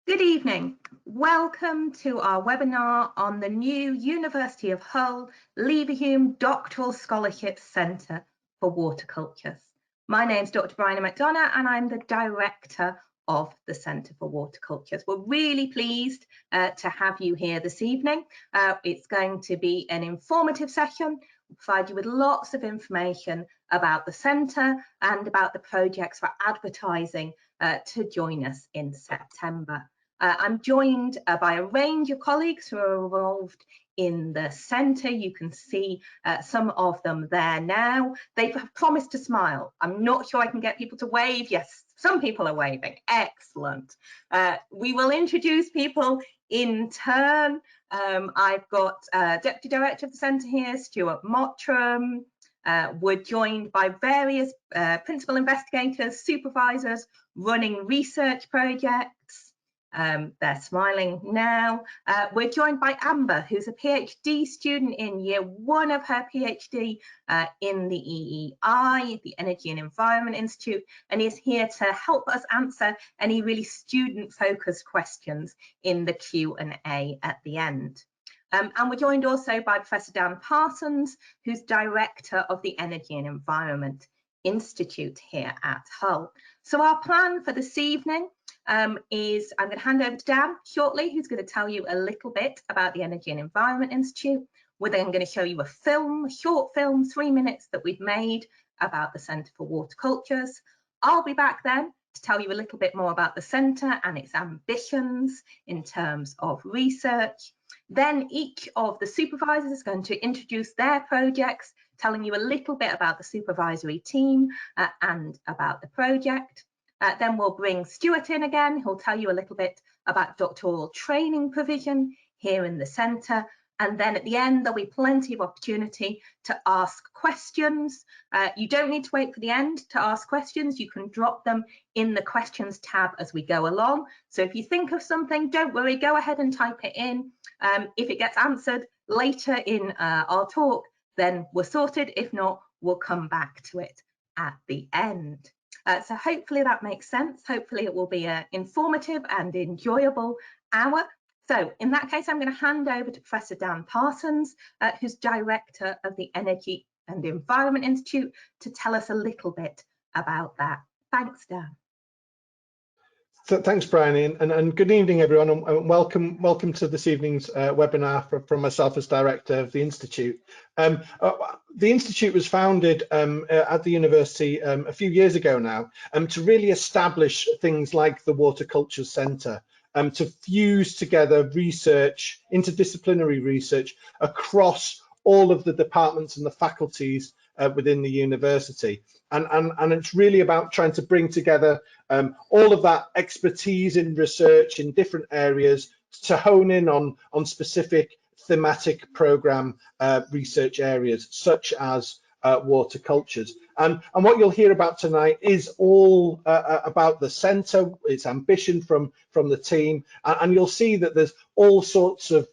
Good evening. Welcome to our webinar on the new University of Hull Leverhulme Doctoral Scholarships Centre for Water Cultures. My name's Dr. Bryony McDonough and I'm the Director of the Centre for Water Cultures. We're really pleased to have you here this evening. It's going to be an informative session. We'll provide you with lots of information about the centre and about the projects for advertising to join us in September. I'm joined by a range of colleagues who are involved in the centre. You can see some of them there now. They have promised to smile. I'm not sure I can get people to wave. Yes, some people are waving. Excellent. We will introduce people in turn. I've got Deputy Director of the centre here, Stuart Mottram. We're joined by various principal investigators, supervisors running research projects. They're smiling now. We're joined by Amber, who's a PhD student in year one of her PhD in the EEI, the Energy and Environment Institute, and is here to help us answer any really student-focused questions in the Q&A at the end. And we're joined also by Professor Dan Parsons, who's Director of the Energy and Environment Institute here at Hull. So our plan for this evening is I'm going to hand over to Dan shortly, who's going to tell you a little bit about the Energy and Environment Institute. We're then going to show you a short film, 3 minutes, that we've made about the Centre for Water Cultures. I'll be back then to tell you a little bit more about the centre and its ambitions in terms of research. Then each of the supervisors is going to introduce their projects, telling you a little bit about the supervisory team and about the project. Then we'll bring Stuart in again, who'll tell you a little bit about doctoral training provision here in the centre. And then at the end, there'll be plenty of opportunity to ask questions. You don't need to wait for the end to ask questions. You can drop them in the questions tab as we go along. So if you think of something, don't worry, go ahead and type it in. If it gets answered later in our talk, then we're sorted. If not, we'll come back to it at the end. So hopefully that makes sense. Hopefully it will be an informative and enjoyable hour. So in that case, I'm going to hand over to Professor Dan Parsons, who's Director of the Energy and Environment Institute, to tell us a little bit about that. Thanks, Dan. So, thanks, Bryony, and good evening, everyone, and welcome to this evening's webinar from myself as Director of the Institute. The Institute was founded at the university a few years ago now to really establish things like the Water Cultures Centre, to fuse together research, interdisciplinary research across all of the departments and the faculties within the university. And it's really about trying to bring together all of that expertise in research in different areas to hone in on specific thematic programme research areas, such as water cultures. And what you'll hear about tonight is all about the centre, its ambition from the team, and you'll see that there's all sorts of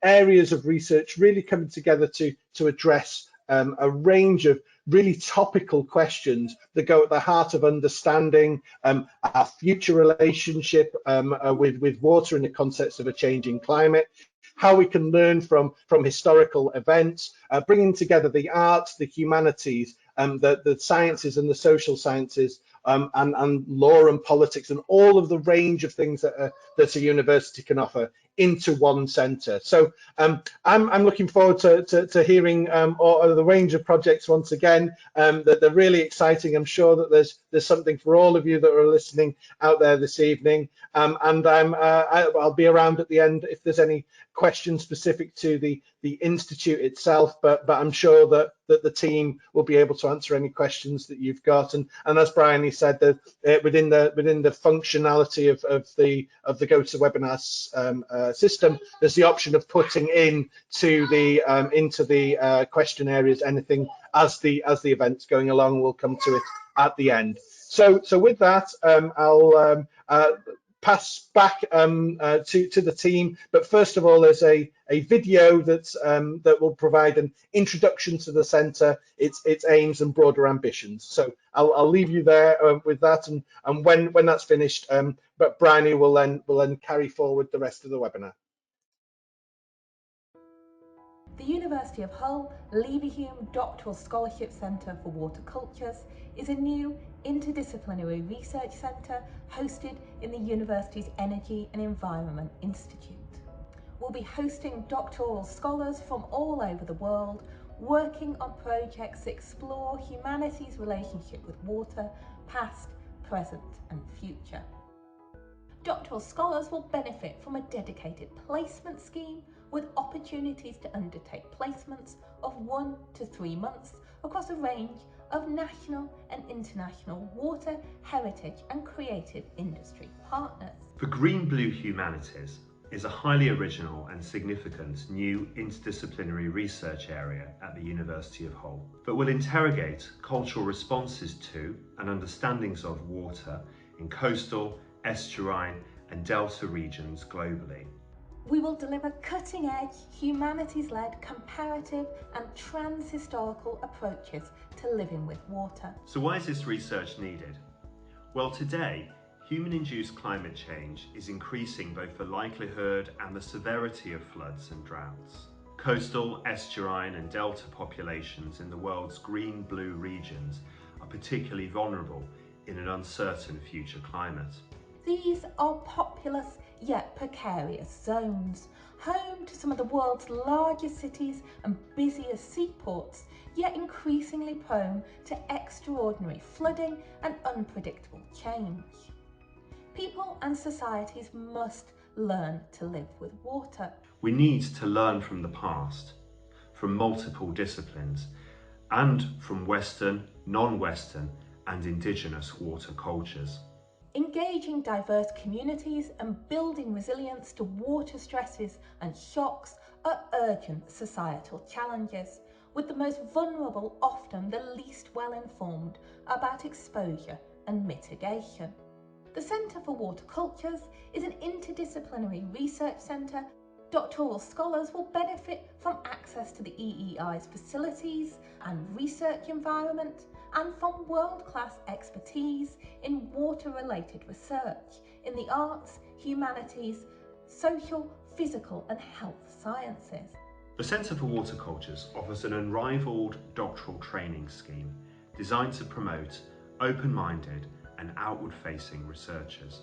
areas of research really coming together to address a range of really topical questions that go at the heart of understanding our future relationship with water in the context of a changing climate, how we can learn from historical events, bringing together the arts, the humanities, the sciences and the social sciences, and law and politics, and all of the range of things that a university can offer into one centre. So I'm looking forward to hearing all the range of projects once again. That they're really exciting. I'm sure that there's something for all of you that are listening out there this evening. And I'll be around at the end if there's any questions specific to the institute itself, but I'm sure that the team will be able to answer any questions that you've got. And as Bryony said, that within the functionality of the GoToWebinar system, there's the option of putting into the question areas anything as the event's going along. We'll come to it at the end. So with that, I'll pass back to the team. But first of all, there's a video that will provide an introduction to the centre, its aims and broader ambitions. So I'll leave you there with that, and when that's finished, but Bryony will then carry forward the rest of the webinar. The University of Hull Leverhulme Doctoral Scholarship Centre for Water Cultures is a new interdisciplinary research centre hosted in the university's Energy and Environment Institute. We'll be hosting doctoral scholars from all over the world working on projects that explore humanity's relationship with water, past, present and future. Doctoral scholars will benefit from a dedicated placement scheme with opportunities to undertake placements of 1 to 3 months across a range of national and international water, heritage and creative industry partners. The Green-Blue Humanities is a highly original and significant new interdisciplinary research area at the University of Hull that will interrogate cultural responses to and understandings of water in coastal, estuarine and delta regions globally. We will deliver cutting-edge, humanities-led comparative and trans-historical approaches to living with water. So why is this research needed? Well, today, human-induced climate change is increasing both the likelihood and the severity of floods and droughts. Coastal, estuarine and delta populations in the world's green-blue regions are particularly vulnerable in an uncertain future climate. These are populous yet precarious zones, home to some of the world's largest cities and busiest seaports, yet increasingly prone to extraordinary flooding and unpredictable change. People and societies must learn to live with water. We need to learn from the past, from multiple disciplines, and from Western, non-Western, and Indigenous water cultures. Engaging diverse communities and building resilience to water stresses and shocks are urgent societal challenges, with the most vulnerable often the least well informed about exposure and mitigation. The Centre for Water Cultures is an interdisciplinary research centre. Doctoral scholars will benefit from access to the EEI's facilities and research environment and from world-class expertise in water-related research in the arts, humanities, social, physical and health sciences. The Centre for Water Cultures offers an unrivaled doctoral training scheme designed to promote open-minded and outward-facing researchers.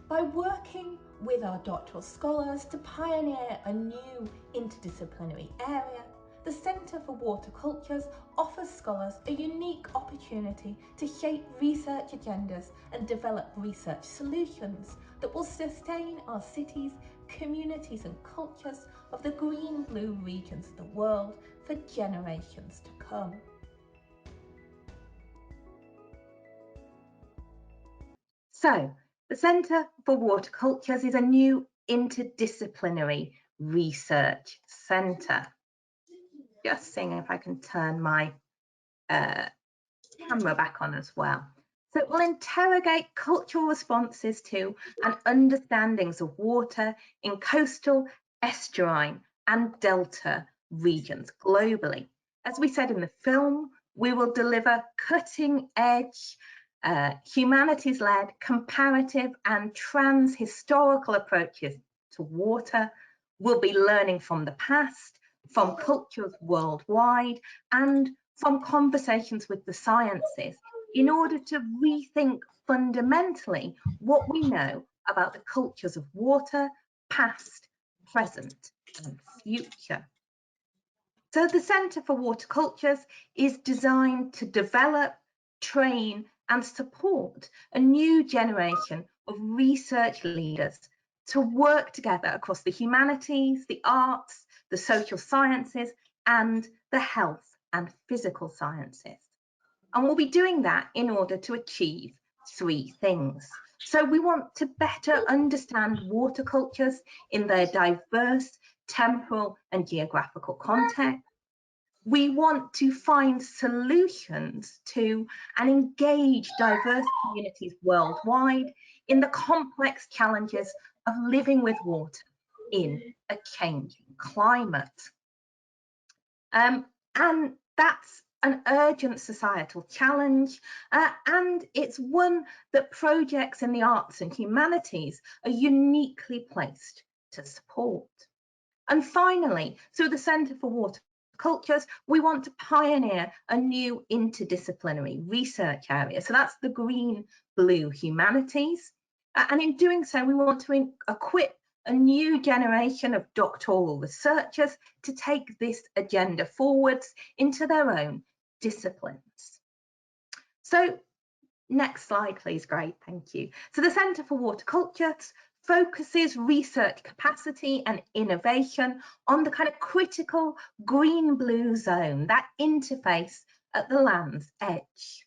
By working with our doctoral scholars to pioneer a new interdisciplinary area, the Centre for Water Cultures offers scholars a unique opportunity to shape research agendas and develop research solutions that will sustain our cities, communities and cultures of the green-blue regions of the world for generations to come. So, the Centre for Water Cultures is a new interdisciplinary research centre. Just seeing if I can turn my camera back on as well. So it will interrogate cultural responses to and understandings of water in coastal, estuarine and delta regions globally. As we said in the film, we will deliver cutting-edge, humanities-led, comparative and trans-historical approaches to water. We'll be learning from the past, from cultures worldwide, and from conversations with the sciences in order to rethink fundamentally what we know about the cultures of water, past, present, and future. So the Centre for Water Cultures is designed to develop, train, and support a new generation of research leaders to work together across the humanities, the arts, the social sciences, and the health and physical sciences. And we'll be doing that in order to achieve 3 things. So we want to better understand water cultures in their diverse temporal and geographical context. we want to find solutions to and engage diverse communities worldwide in the complex challenges of living with water in a changing climate. And that's an urgent societal challenge, and it's one that projects in the arts and humanities are uniquely placed to support. And finally, through the Centre for Water Cultures, we want to pioneer a new interdisciplinary research area. So that's the green-blue humanities. And in doing so, we want to equip a new generation of doctoral researchers to take this agenda forwards into their own disciplines. So next slide, please. Great, thank you. So the Centre for Water Cultures focuses research capacity and innovation on the kind of critical green-blue zone, that interface at the land's edge.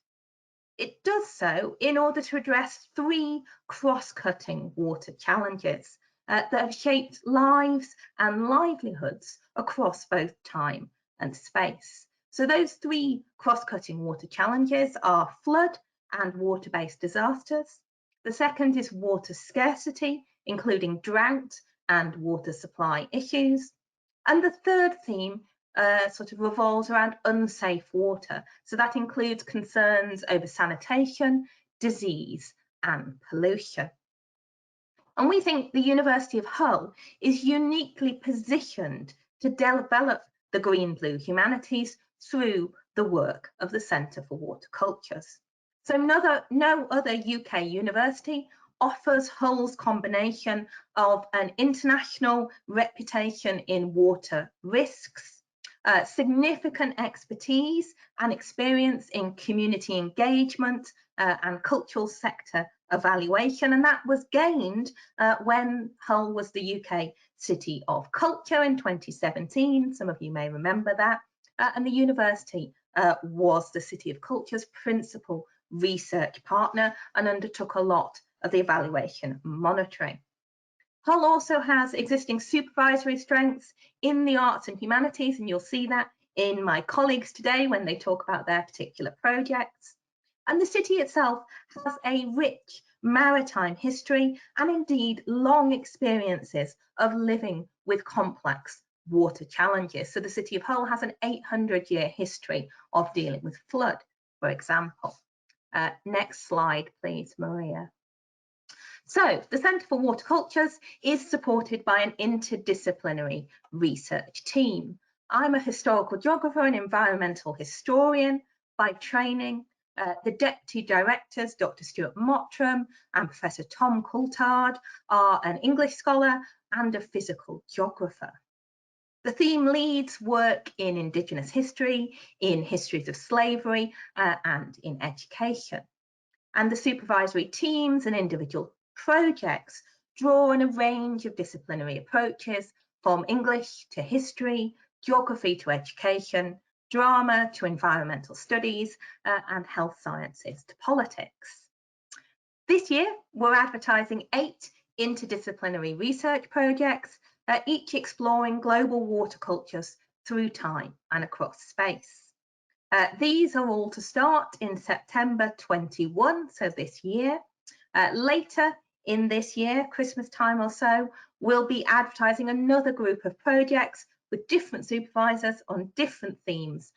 It does so in order to address three cross-cutting water challenges that have shaped lives and livelihoods across both time and space. So those three cross-cutting water challenges are flood and water-based disasters. The second is water scarcity, including drought and water supply issues. And the third theme sort of revolves around unsafe water. So that includes concerns over sanitation, disease, and pollution. And we think the University of Hull is uniquely positioned to develop the green-blue humanities through the work of the Centre for Water Cultures. So no other UK university offers Hull's combination of an international reputation in water risks, significant expertise and experience in community engagement and cultural sector evaluation, and that was gained when Hull was the UK City of Culture in 2017. Some of you may remember that, and the university was the City of Culture's principal research partner and undertook a lot of the evaluation and monitoring. Hull also has existing supervisory strengths in the arts and humanities, and you'll see that in my colleagues today when they talk about their particular projects. And the city itself has a rich maritime history and indeed long experiences of living with complex water challenges. So the City of Hull has an 800-year history of dealing with flood, for example. Next slide, please, Maria. So the Centre for Water Cultures is supported by an interdisciplinary research team. I'm a historical geographer and environmental historian by training. The deputy directors, Dr. Stuart Mottram and Professor Tom Coulthard, are an English scholar and a physical geographer. The theme leads work in Indigenous history, in histories of slavery, and in education. And the supervisory teams and individual projects draw on a range of disciplinary approaches, from English to history, geography to education, drama to environmental studies, and health sciences to politics. This year, we're advertising 8 interdisciplinary research projects, each exploring global water cultures through time and across space. These are all to start in September 21, so this year. Later in this year, Christmas time or so, we'll be advertising another group of projects with different supervisors on different themes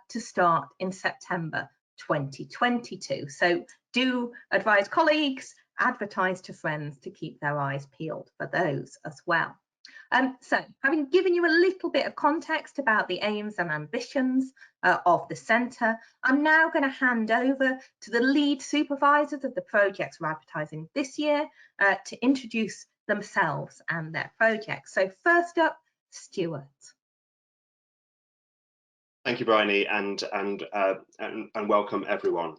to start in September 2022. So do advise colleagues, advertise to friends to keep their eyes peeled for those as well. So having given you a little bit of context about the aims and ambitions of the centre, I'm now going to hand over to the lead supervisors of the projects we're advertising this year to introduce themselves and their projects. So first up, Stuart. Thank you, Bryony, and welcome everyone.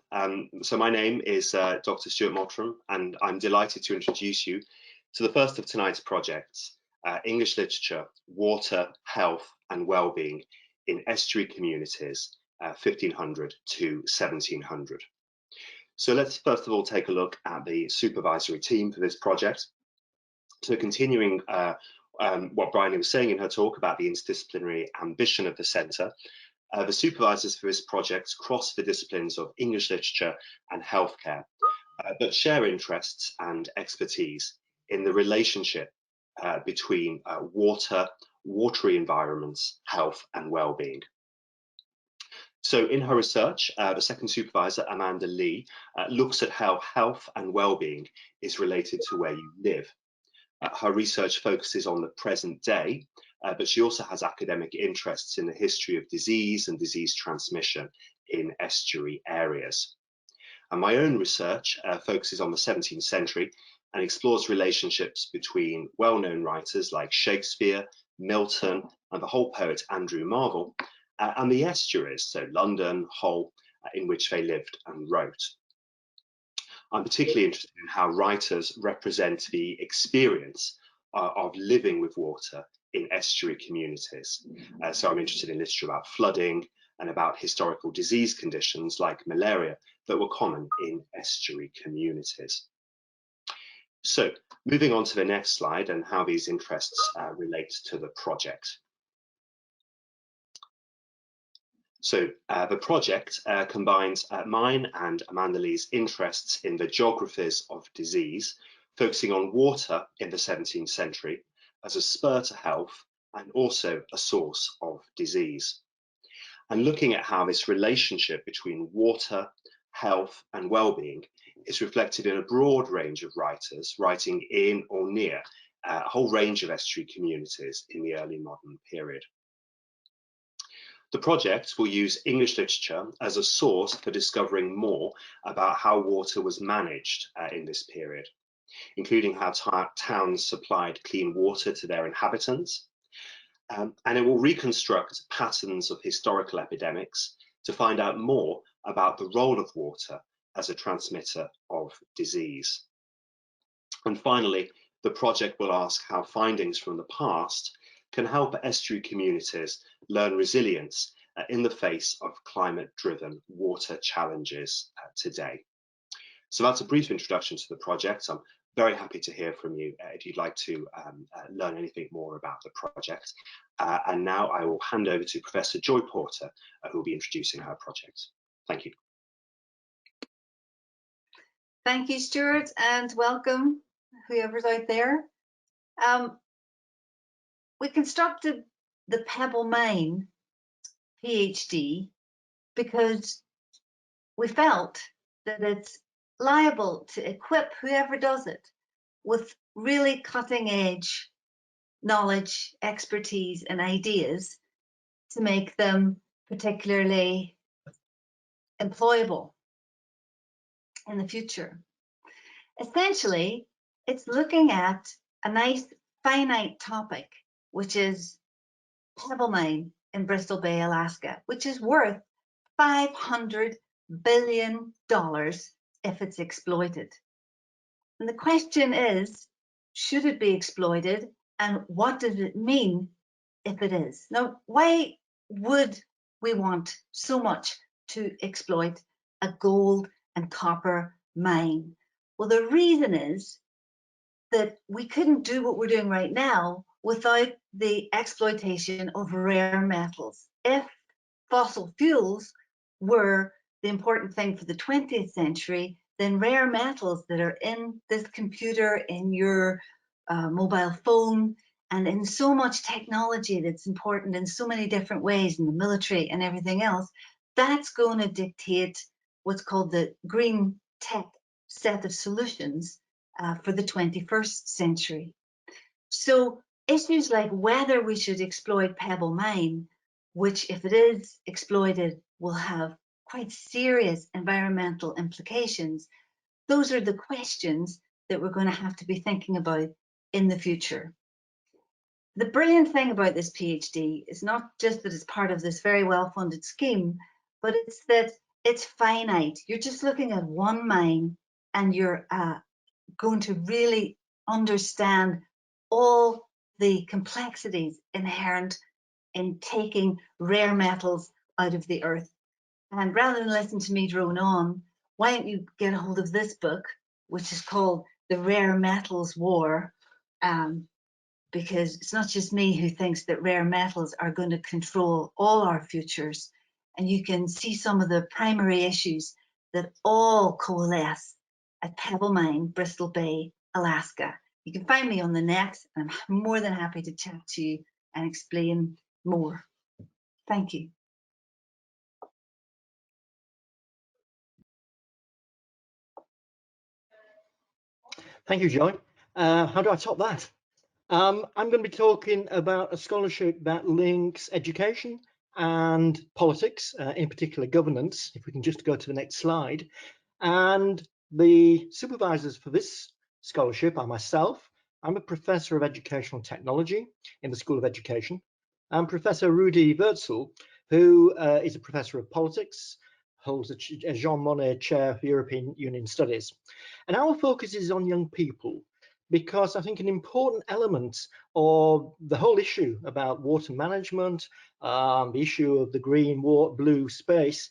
So my name is Dr. Stuart Mottram, and I'm delighted to introduce you to the first of tonight's projects, English Literature, Water, Health and Wellbeing in Estuary Communities, 1500 to 1700. So let's first of all take a look at the supervisory team for this project. So continuing what Bryony was saying in her talk about the interdisciplinary ambition of the centre, The supervisors for this project cross the disciplines of English literature and healthcare, but share interests and expertise in the relationship between watery environments, health and well-being. So in her research, the second supervisor, Amanda Lee, looks at how health and well-being is related to where you live. Her research focuses on the present day, but she also has academic interests in the history of disease and disease transmission in estuary areas. And my own research focuses on the 17th century and explores relationships between well-known writers like Shakespeare, Milton, and the whole poet Andrew Marvell, and the estuaries, so London, Hull, in which they lived and wrote. I'm particularly interested in how writers represent the experience of living with water in estuary communities. So I'm interested in literature about flooding and about historical disease conditions like malaria that were common in estuary communities. So moving on to the next slide and how these interests relate to the project. So the project combines mine and Amanda Lee's interests in the geographies of disease, focusing on water in the 17th century as a spur to health and also a source of disease. And looking at how this relationship between water, health and well-being is reflected in a broad range of writers writing in or near a whole range of estuary communities in the early modern period. The project will use English literature as a source for discovering more about how water was managed in this period, including how towns supplied clean water to their inhabitants. And it will reconstruct patterns of historical epidemics to find out more about the role of water as a transmitter of disease. And finally, the project will ask how findings from the past can help estuary communities learn resilience in the face of climate-driven water challenges today. So that's a brief introduction to the project. I'm very happy to hear from you if you'd like to learn anything more about the project. And now I will hand over to Professor Joy Porter, who will be introducing her project. Thank you. Thank you, Stuart, and welcome, whoever's out there. We constructed the Pebble Mine PhD because we felt that it's liable to equip whoever does it with really cutting edge knowledge, expertise, and ideas to make them particularly employable in the future. Essentially, it's looking at a nice finite topic, which is Pebble Mine in Bristol Bay, Alaska, which is worth $500 billion if it's exploited. And the question is, should it be exploited, and what does it mean if it is? Now, why would we want so much to exploit a gold and copper mine? Well, the reason is that we couldn't do what we're doing right now without the exploitation of rare metals. If fossil fuels were the important thing for the 20th century, then rare metals that are in this computer, in your mobile phone, and in so much technology that's important in so many different ways in the military and everything else, that's going to dictate what's called the green tech set of solutions for the 21st century. So issues like whether we should exploit Pebble Mine, which if it is exploited will have quite serious environmental implications, those are the questions that we're going to have to be thinking about in the future. The brilliant thing about this PhD is not just that it's part of this very well-funded scheme, but it's that it's finite. You're just looking at one mine and you're going to really understand all the complexities inherent in taking rare metals out of the earth. And rather than listen to me drone on, why don't you get a hold of this book, which is called The Rare Metals War, because it's not just me who thinks that rare metals are going to control all our futures. and you can see some of the primary issues that all coalesce at Pebble Mine, Bristol Bay, Alaska. You can find me on the net, and I'm more than happy to chat to you and explain more. Thank you. Thank you, Joy. How do I top that? I'm going to be talking about a scholarship that links education and politics, in particular governance, if we can just go to the next slide. And the supervisors for this scholarship are myself. I'm a professor of educational technology in the School of Education, and Professor Rudy Wurzel, who is a professor of politics, holds a Jean Monnet Chair of European Union Studies. And our focus is on young people, because I think an important element of the whole issue about water management, the issue of the green, blue space,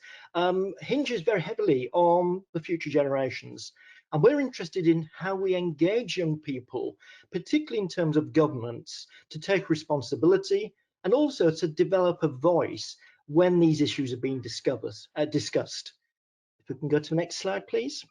hinges very heavily on the future generations. And we're interested in how we engage young people, particularly in terms of governance, to take responsibility and also to develop a voice when these issues are being discussed. If we can go to the next slide, please.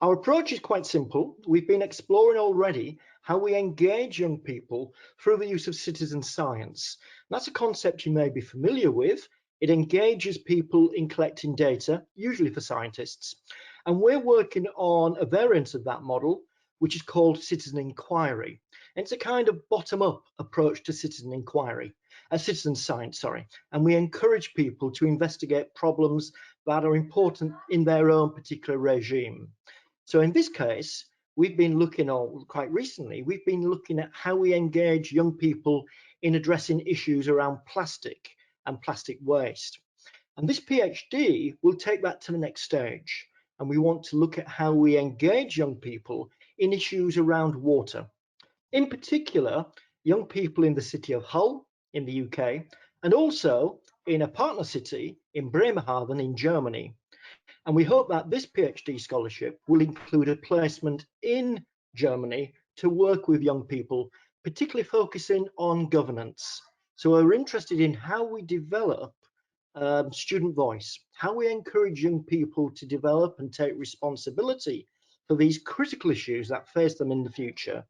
Our approach is quite simple. We've been exploring already how we engage young people through the use of citizen science. That's a concept you may be familiar with. It engages people in collecting data, usually for scientists. And we're working on a variant of that model, which is called citizen inquiry. And it's a kind of bottom-up approach to citizen science, sorry. And we encourage people to investigate problems that are important in their own particular regime. So in this case, we've been looking at, quite recently, we've been looking at how we engage young people in addressing issues around plastic and plastic waste. And this PhD will take that to the next stage. And we want to look at how we engage young people in issues around water. In particular, young people in the city of Hull in the UK, and also in a partner city in Bremerhaven in Germany. And we hope that this PhD scholarship will include a placement in Germany to work with young people, particularly focusing on governance. So we're interested in how we develop student voice, how we encourage young people to develop and take responsibility for these critical issues that face them in the future.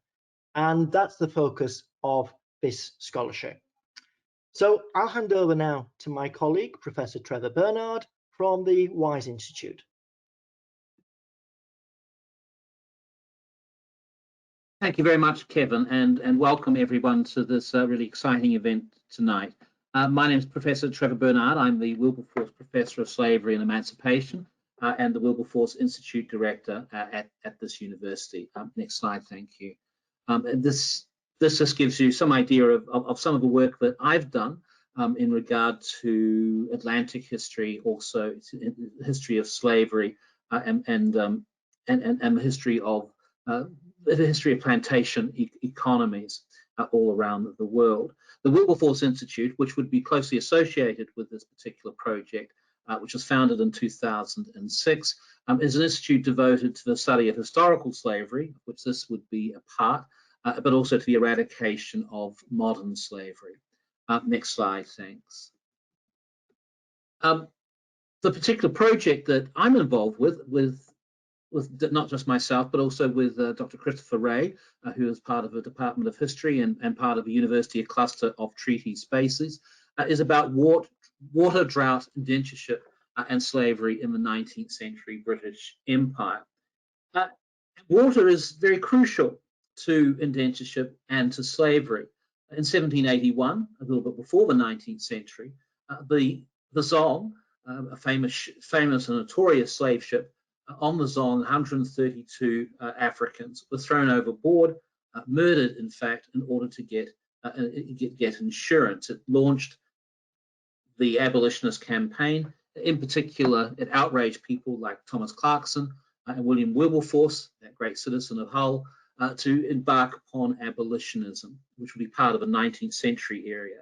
And that's the focus of this scholarship. So I'll hand over now to my colleague, Professor Trevor Bernard from the WISE Institute. Thank you very much, Kevin, and welcome everyone to this really exciting event tonight. My name is Professor Trevor Bernard. I'm the Wilberforce Professor of Slavery and Emancipation and the Wilberforce Institute Director at this university. Next slide, thank you. This just gives you some idea of some of the work that I've done in regard to Atlantic history, also the history of slavery and the history of plantation economies all around the world. The Wilberforce Institute, which would be closely associated with this particular project, which was founded in 2006, is an institute devoted to the study of historical slavery, which this would be a part, but also to the eradication of modern slavery. Next slide, thanks. The particular project that I'm involved with not just myself, but also with Dr. Christopher Ray, who is part of the Department of History and part of a university cluster of treaty spaces, is about water, drought, indentureship, and slavery in the 19th century British Empire. Water is very crucial to indentureship and to slavery. In 1781, a little bit before the 19th century, the Zong, a famous and notorious slave ship, on the Zong, 132 Africans were thrown overboard, murdered, in fact, in order to get insurance. It launched the abolitionist campaign. In particular, it outraged people like Thomas Clarkson and William Wilberforce, that great citizen of Hull, to embark upon abolitionism, which would be part of the 19th century area.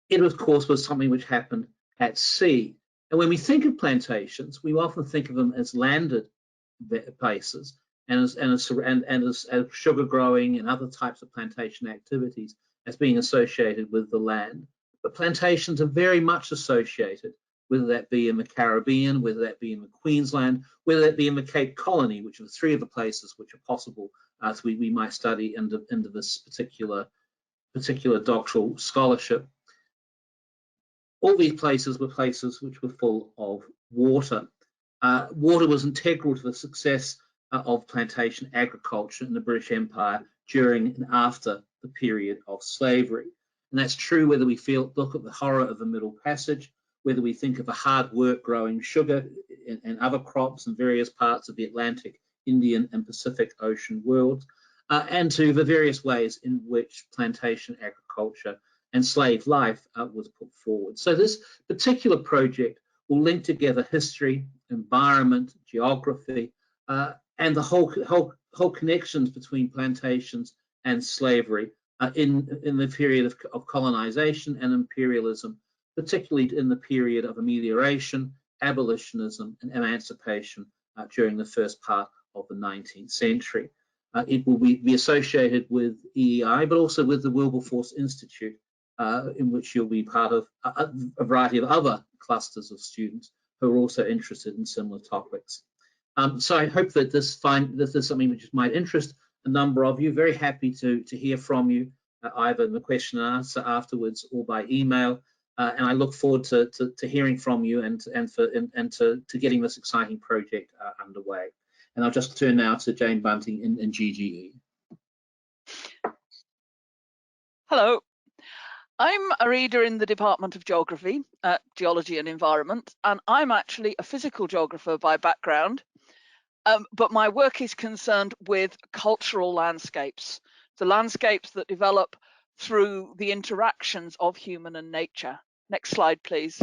It, of course, was something which happened at sea. And when we think of plantations, we often think of them as landed places and as sugar growing and other types of plantation activities as being associated with the land. but plantations are very much associated, whether that be in the Caribbean, whether that be in Queensland, whether that be in the Cape Colony, which are three of the places which are possible as we might study into this particular doctoral scholarship. All these places were places which were full of water. Water was integral to the success of plantation agriculture in the British Empire during and after the period of slavery. And that's true whether we look at the horror of the Middle Passage, whether we think of the hard work growing sugar and other crops in various parts of the Atlantic, Indian and Pacific Ocean world, and to the various ways in which plantation agriculture and slave life was put forward. So this particular project will link together history, environment, geography, and the whole connections between plantations and slavery in the period of colonization and imperialism, particularly in the period of amelioration, abolitionism, and emancipation during the first part of the 19th century. It will be associated with EEI, but also with the Wilberforce Institute, in which you'll be part of a variety of other clusters of students who are also interested in similar topics. So I hope that this is something which might interest a number of you. Very happy to hear from you, either in the question and answer afterwards or by email. And I look forward to hearing from you and to getting this exciting project underway. And I'll just turn now to Jane Bunting in GGE. Hello. I'm a reader in the Department of Geography, Geology and Environment, and I'm actually a physical geographer by background, but my work is concerned with cultural landscapes, the landscapes that develop through the interactions of human and nature. Next slide, please.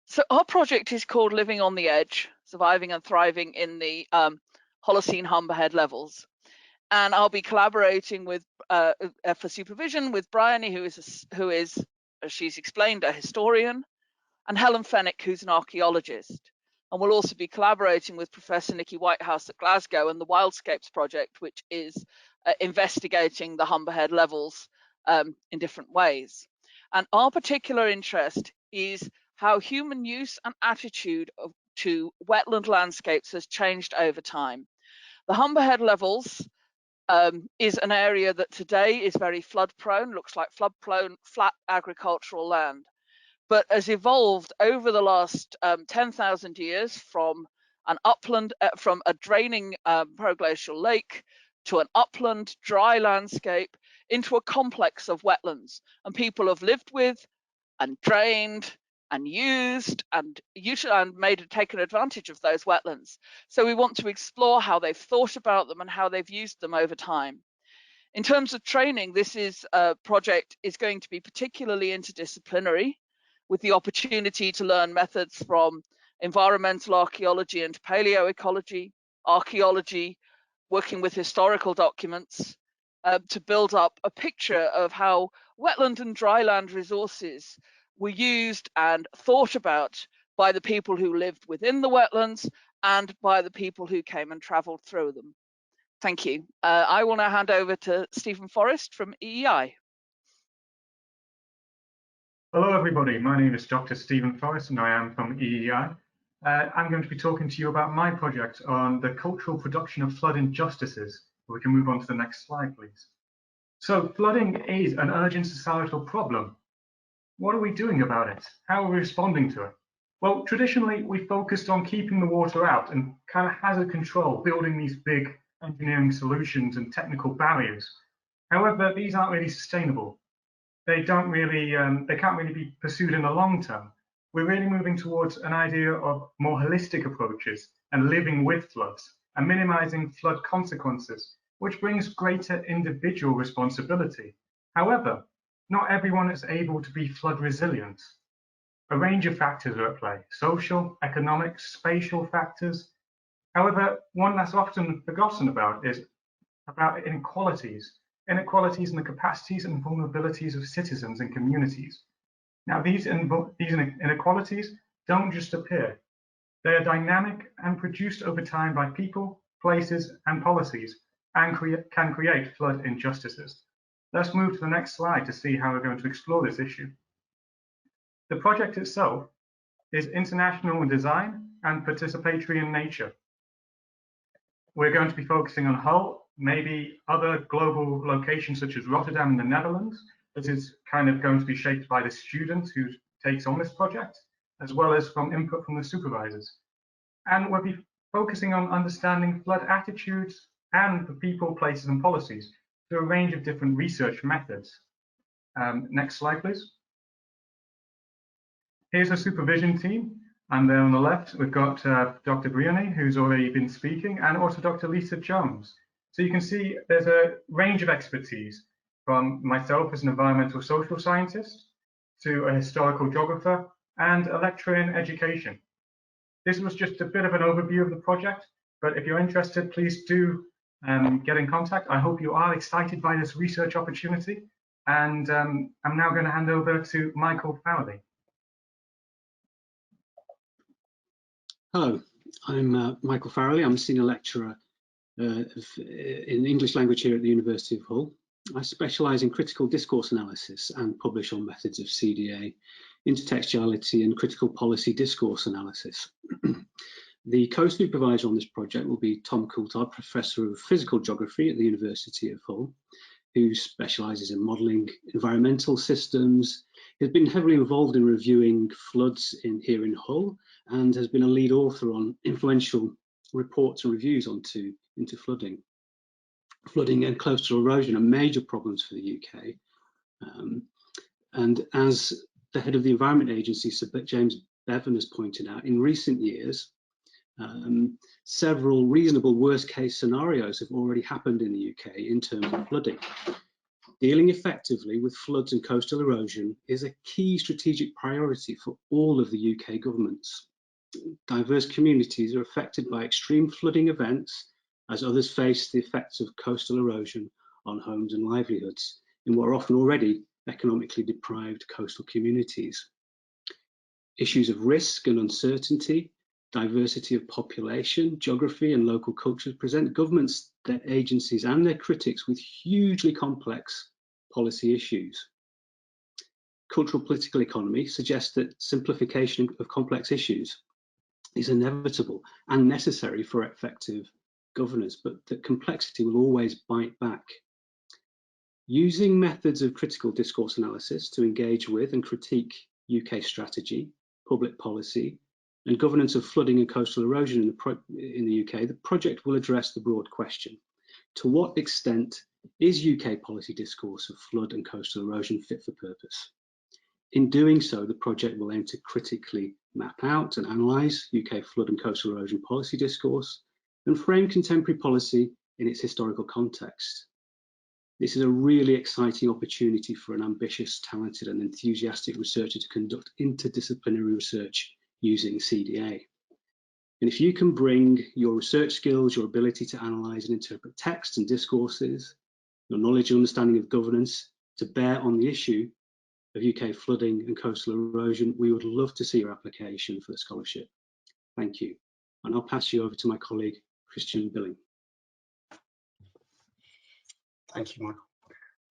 So our project is called Living on the Edge, Surviving and Thriving in the Holocene Humberhead Levels. And I'll be collaborating with, for supervision with Bryony, who is, as she's explained, a historian, and Helen Fenwick, who's an archaeologist. And we'll also be collaborating with Professor Nikki Whitehouse at Glasgow and the Wildscapes Project, which is investigating the Humberhead levels in different ways. And our particular interest is how human use and attitude to wetland landscapes has changed over time. The Humberhead levels is an area that today is very flood prone, looks like flood prone, flat agricultural land, but has evolved over the last 10,000 years from an upland, from a draining proglacial lake to an upland dry landscape into a complex of wetlands. And people have lived with and drained and used and taken advantage of those wetlands. So we want to explore how they've thought about them and how they've used them over time. In terms of training, this project is going to be particularly interdisciplinary, with the opportunity to learn methods from environmental archaeology and paleoecology, archaeology, working with historical documents, to build up a picture of how wetland and dryland resources were used and thought about by the people who lived within the wetlands and by the people who came and travelled through them. Thank you. I will now hand over to Stephen Forrest from EEI. Hello everybody, my name is Dr. Stephen Forrest and I am from EEI. I'm going to be talking to you about my project on the cultural production of flood injustices. We can move on to the next slide, please. So flooding is an urgent societal problem. What are we doing about it? How are we responding to it? Well, traditionally, we focused on keeping the water out and kind of hazard control, building these big engineering solutions and technical barriers. However, these aren't really sustainable. They can't really be pursued in the long term. We're really moving towards an idea of more holistic approaches and living with floods and minimizing flood consequences, which brings greater individual responsibility. However, not everyone is able to be flood resilient. A range of factors are at play: social, economic, spatial factors. However, one that's often forgotten about is about inequalities in the capacities and vulnerabilities of citizens and communities. Now, these inequalities don't just appear. They are dynamic and produced over time by people, places, and policies, and can create flood injustices. Let's move to the next slide to see how we're going to explore this issue. The project itself is international in design and participatory in nature. We're going to be focusing on Hull, maybe other global locations such as Rotterdam in the Netherlands. This is kind of going to be shaped by the student who takes on this project, as well as from input from the supervisors. And we'll be focusing on understanding flood attitudes and the people, places, and policies through a range of different research methods. Next slide, please. Here's the supervision team. And there on the left, we've got Dr. Brioni, who's already been speaking, and also Dr. Lisa Jones. So you can see there's a range of expertise from myself as an environmental social scientist to a historical geographer and a lecturer in education. This was just a bit of an overview of the project, but if you're interested, please do get in contact. I hope you are excited by this research opportunity. And I'm now going to hand over to Michael Farrelly. Hello, I'm Michael Farrelly. I'm a senior lecturer in English language here at the University of Hull. I specialise in critical discourse analysis and publish on methods of CDA, intertextuality and critical policy discourse analysis. The co-supervisor on this project will be Tom Coulthard, Professor of Physical Geography at the University of Hull, who specialises in modelling environmental systems. He's been heavily involved in reviewing floods here in Hull and has been a lead author on influential reports and reviews into flooding. Flooding and coastal erosion are major problems for the UK. And as the head of the Environment Agency, Sir James Bevan, has pointed out, in recent years, several reasonable worst case scenarios have already happened in the UK in terms of flooding. Dealing effectively with floods and coastal erosion is a key strategic priority for all of the UK governments. Diverse communities are affected by extreme flooding events as others face the effects of coastal erosion on homes and livelihoods in what are often already economically deprived coastal communities. Issues of risk and uncertainty, diversity of population, geography and local cultures present governments, their agencies and their critics with hugely complex policy issues. Cultural political economy suggests that simplification of complex issues is inevitable and necessary for effective governance, but that complexity will always bite back. Using methods of critical discourse analysis to engage with and critique UK strategy, public policy, and governance of flooding and coastal erosion in the UK, the project will address the broad question: to what extent is UK policy discourse of flood and coastal erosion fit for purpose? In doing so, the project will aim to critically map out and analyse UK flood and coastal erosion policy discourse and frame contemporary policy in its historical context. This is a really exciting opportunity for an ambitious, talented and enthusiastic researcher to conduct interdisciplinary research using CDA. And if you can bring your research skills, your ability to analyse and interpret text and discourses, your knowledge and understanding of governance to bear on the issue of UK flooding and coastal erosion, we would love to see your application for the scholarship. Thank you. And I'll pass you over to my colleague, Christian Billing. Thank you, Michael.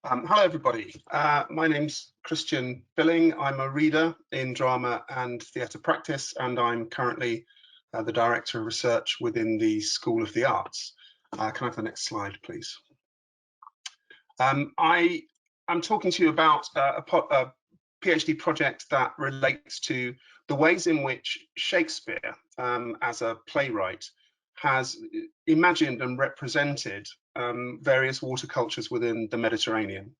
Hello, everybody. My name's Christian Billing. I'm a reader in drama and theatre practice, and I'm currently the Director of Research within the School of the Arts. Can I have the next slide, please? I'm talking to you about a PhD project that relates to the ways in which Shakespeare, as a playwright, has imagined and represented various water cultures within the Mediterranean.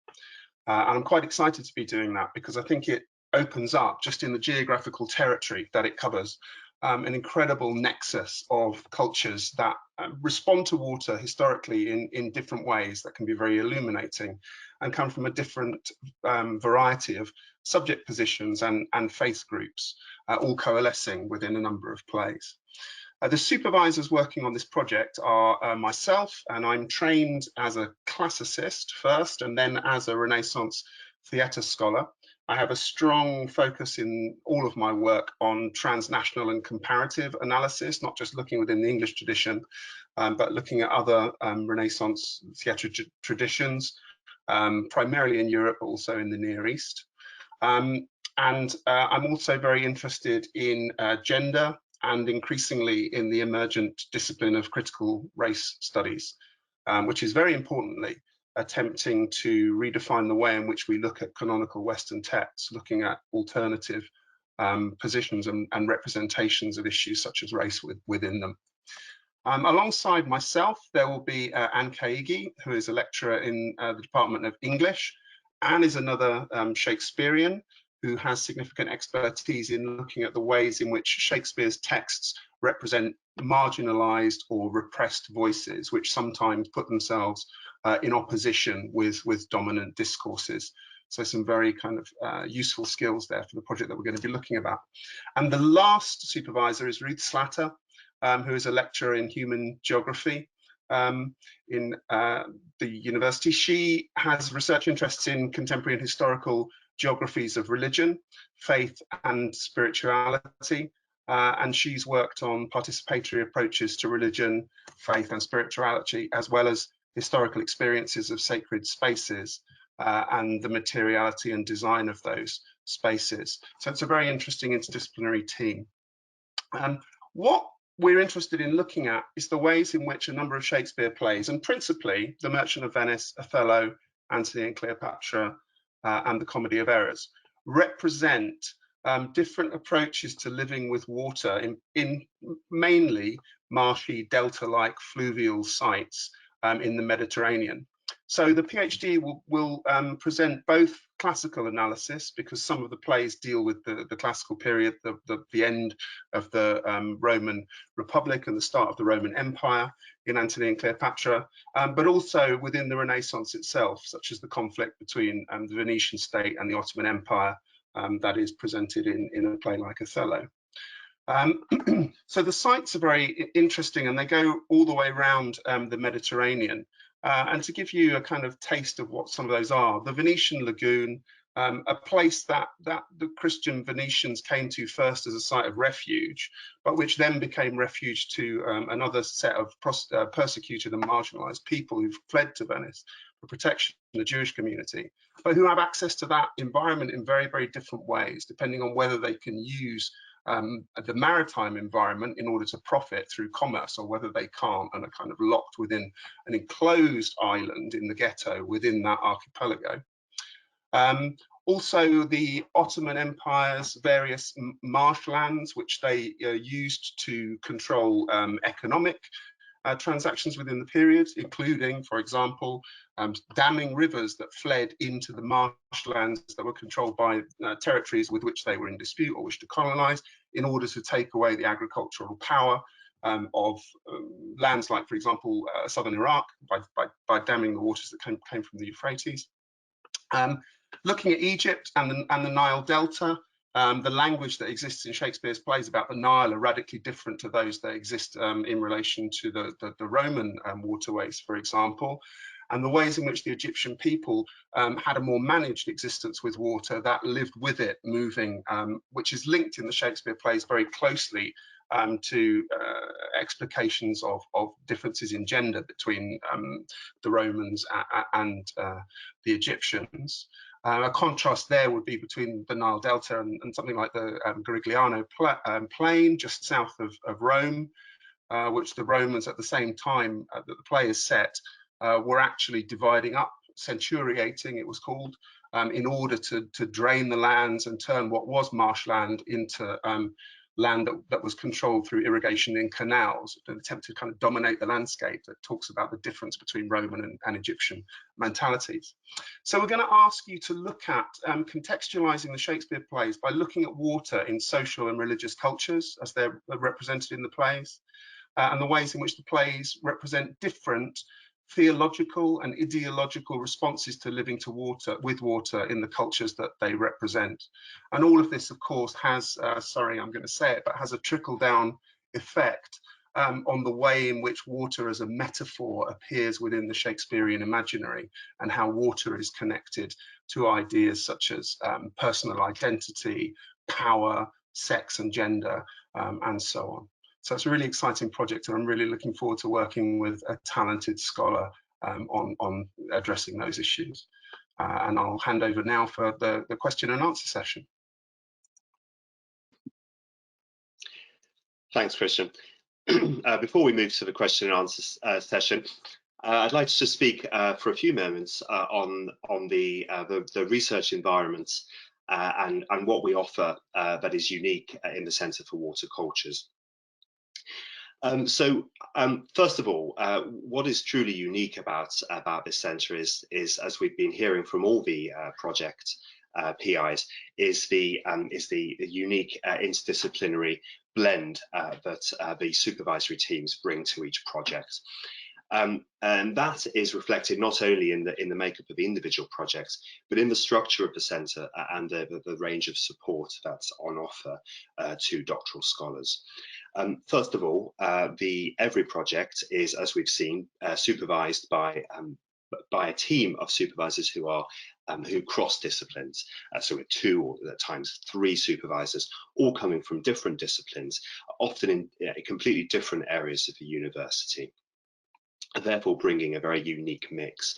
And I'm quite excited to be doing that because I think it opens up, just in the geographical territory that it covers, an incredible nexus of cultures that respond to water historically in different ways that can be very illuminating and come from a different variety of subject positions and faith groups, all coalescing within a number of plays. The supervisors working on this project are myself, and I'm trained as a classicist first and then as a Renaissance theatre scholar. I have a strong focus in all of my work on transnational and comparative analysis, not just looking within the English tradition, but looking at other Renaissance theatre traditions. primarily in Europe, but also in the Near East. And I'm also very interested in gender and increasingly in the emergent discipline of critical race studies, which is very importantly attempting to redefine the way in which we look at canonical Western texts, looking at alternative positions and representations of issues such as race within them. Alongside myself, there will be Anne Kaigi, who is a lecturer in the Department of English. Anne is another Shakespearean who has significant expertise in looking at the ways in which Shakespeare's texts represent marginalized or repressed voices, which sometimes put themselves in opposition with dominant discourses. So some very kind of useful skills there for the project that we're going to be looking about. And the last supervisor is Ruth Slatter, who is a lecturer in human geography in the university. She has research interests in contemporary and historical geographies of religion, faith and spirituality, and she's worked on participatory approaches to religion, faith and spirituality, as well as historical experiences of sacred spaces and the materiality and design of those spaces. So it's a very interesting interdisciplinary team. What we're interested in looking at is the ways in which a number of Shakespeare plays, and principally The Merchant of Venice, Othello, Antony and Cleopatra, and The Comedy of Errors, represent different approaches to living with water in mainly marshy, delta-like fluvial sites in the Mediterranean. So the PhD will present both classical analysis, because some of the plays deal with the classical period, the end of the Roman Republic and the start of the Roman Empire in Antony and Cleopatra, but also within the Renaissance itself, such as the conflict between the Venetian state and the Ottoman Empire that is presented in a play like Othello. So the sites are very interesting, and they go all the way around the Mediterranean. And to give you a kind of taste of what some of those are, the Venetian Lagoon, a place that the Christian Venetians came to first as a site of refuge, but which then became refuge to another set of persecuted and marginalized people who've fled to Venice for protection in the Jewish community, but who have access to that environment in very, very different ways, depending on whether they can use the maritime environment in order to profit through commerce, or whether they can't and are kind of locked within an enclosed island in the ghetto within that archipelago. Also, the Ottoman Empire's various marshlands, which they used to control economic transactions within the period, including, for example, damming rivers that fled into the marshlands that were controlled by territories with which they were in dispute or wished to colonize, in order to take away the agricultural power of lands like, for example, southern Iraq by damming the waters that came from the Euphrates. Looking at Egypt and the Nile Delta, the language that exists in Shakespeare's plays about the Nile are radically different to those that exist in relation to the Roman waterways, for example, and the ways in which the Egyptian people had a more managed existence with water that lived with it moving, which is linked in the Shakespeare plays very closely to explications of differences in gender between the Romans and the Egyptians. A contrast there would be between the Nile Delta and something like the Garigliano plain just south of Rome, which the Romans at the same time that the play is set were actually dividing up, centuriating it was called, in order to drain the lands and turn what was marshland into land that was controlled through irrigation in canals, an attempt to kind of dominate the landscape that talks about the difference between Roman and Egyptian mentalities. So we're going to ask you to look at contextualizing the Shakespeare plays by looking at water in social and religious cultures as they're represented in the plays, and the ways in which the plays represent different theological and ideological responses to living with water in the cultures that they represent. And all of this, of course, has, sorry, I'm going to say it, but has a trickle-down effect on the way in which water as a metaphor appears within the Shakespearean imaginary, and how water is connected to ideas such as personal identity, power, sex and gender, and so on. So it's a really exciting project, and I'm really looking forward to working with a talented scholar on addressing those issues. And I'll hand over now for the question and answer session. Thanks, Christian. Before we move to the question and answer session, I'd like to just speak for a few moments on the research environment and what we offer that is unique in the Centre for Water Cultures. First of all, what is truly unique about this centre is, as we've been hearing from all the project PIs, is the unique interdisciplinary blend that the supervisory teams bring to each project. And that is reflected not only in the makeup of the individual projects, but in the structure of the centre and the range of support that's on offer to doctoral scholars. First of all, every project is, as we've seen, supervised by a team of supervisors who cross disciplines. So with 2 or at times 3 supervisors, all coming from different disciplines, often in completely different areas of the university, therefore bringing a very unique mix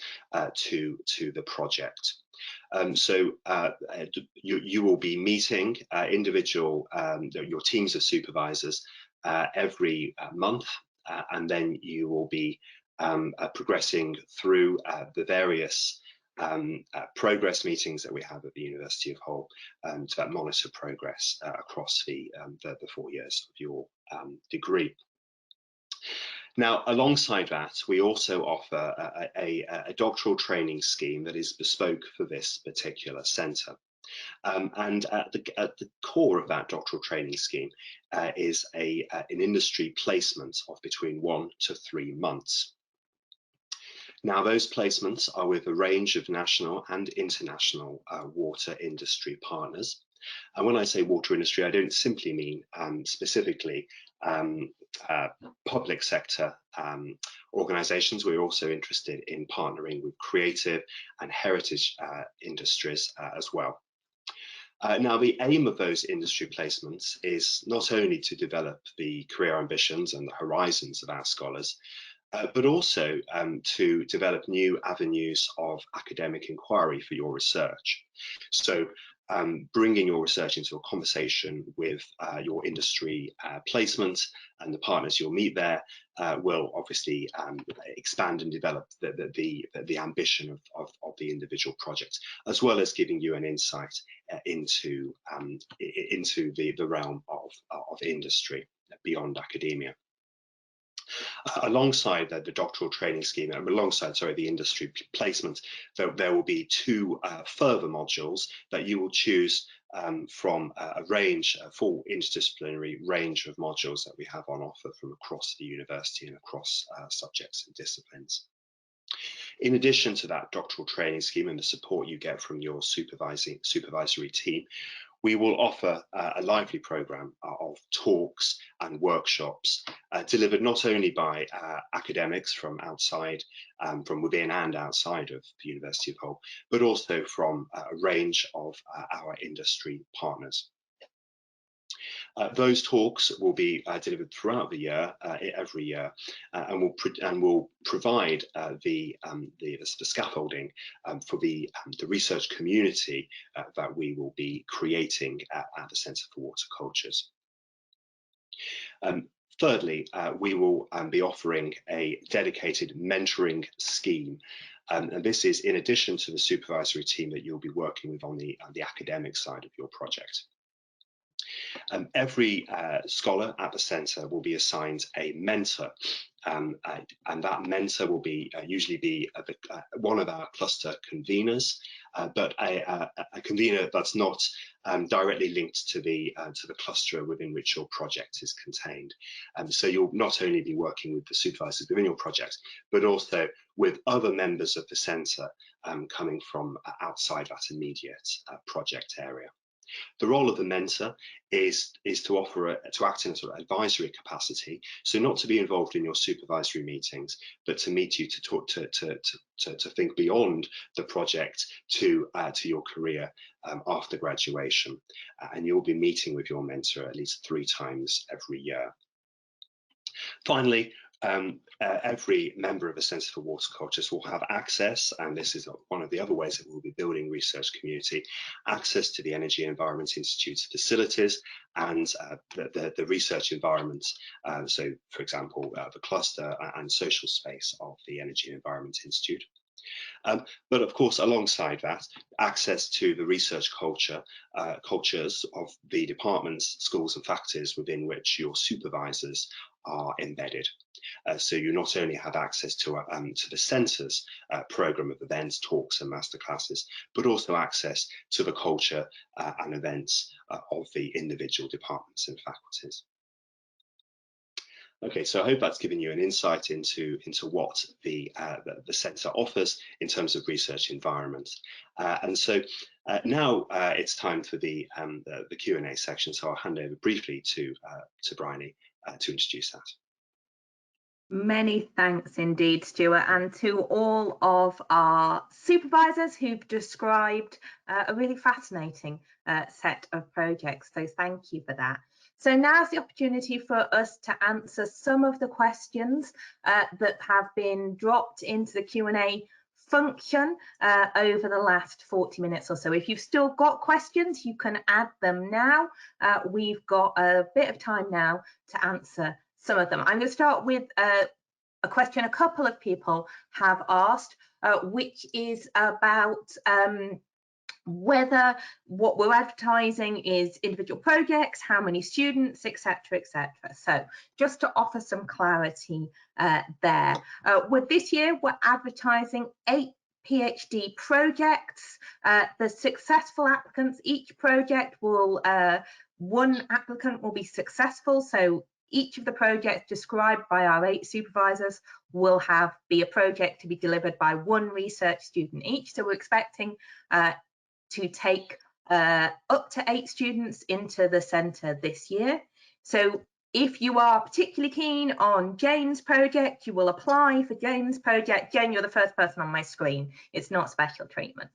to the project. You will be meeting your teams of supervisors every month, and then you will be progressing through the various progress meetings that we have at the University of Hull to monitor progress across the 4 years of your degree. Now, alongside that, we also offer a doctoral training scheme that is bespoke for this particular centre. And at the core of that doctoral training scheme is an industry placement of between 1 to 3 months. Now, those placements are with a range of national and international water industry partners. And when I say water industry, I don't simply mean specifically public sector organisations. We're also interested in partnering with creative and heritage industries as well. Now, the aim of those industry placements is not only to develop the career ambitions and the horizons of our scholars, but also to develop new avenues of academic inquiry for your research. So bringing your research into a conversation with your industry placement and the partners you'll meet there will obviously expand and develop the ambition of the individual project, as well as giving you an insight into the realm of industry beyond academia. Alongside the doctoral training scheme, alongside the industry placement, there will be 2 further modules that you will choose from a full interdisciplinary range of modules that we have on offer from across the university and across subjects and disciplines. In addition to that doctoral training scheme and the support you get from your supervisory team, we will offer a lively programme of talks and workshops delivered not only by academics from outside, from within and outside of the University of Hull, but also from a range of our industry partners. Those talks will be delivered throughout the year, every year, and will provide the scaffolding for the research community that we will be creating at the Centre for Water Cultures. Thirdly, we will be offering a dedicated mentoring scheme. And this is in addition to the supervisory team that you'll be working with on the academic side of your project. Every scholar at the centre will be assigned a mentor, and that mentor will usually be one of our cluster conveners, but a convener that's not directly linked to the cluster within which your project is contained. So you'll not only be working with the supervisors within your project, but also with other members of the centre coming from outside that immediate project area. The role of the mentor is to act in a sort of advisory capacity, so not to be involved in your supervisory meetings, but to meet you to talk to think beyond the project to your career after graduation, and you'll be meeting with your mentor at least 3 times every year. Finally, every member of a Centre for Water Cultures will have access, and this is one of the other ways that we'll be building research community, access to the Energy Environment Institute's facilities and the research environments. So, for example, the cluster and social space of the Energy Environment Institute. But of course, alongside that, access to the research cultures of the departments, schools and faculties within which your supervisors are embedded. So you not only have access to the centre's programme of events, talks and masterclasses, but also access to the culture and events of the individual departments and faculties. Okay, so I hope that's given you an insight into what the centre offers in terms of research environment. And so now it's time for the Q&A section. So I'll hand over briefly to Bryony to introduce that. Many thanks indeed, Stuart, and to all of our supervisors who've described a really fascinating set of projects. So thank you for that. So now's the opportunity for us to answer some of the questions that have been dropped into the Q&A function over the last 40 minutes or so. If you've still got questions, you can add them now. We've got a bit of time now to answer some of them. I'm going to start with a question a couple of people have asked, which is about whether what we're advertising is individual projects, how many students, etc., etc. So just to offer some clarity there. With this year, we're advertising 8 PhD projects. The successful applicants, each project will, one applicant will be successful. So each of the projects described by our 8 supervisors will be a project to be delivered by 1 research student each. So we're expecting to take up to 8 students into the centre this year. So if you are particularly keen on Jane's project, you will apply for Jane's project. Jane, you're the first person on my screen. It's not special treatment.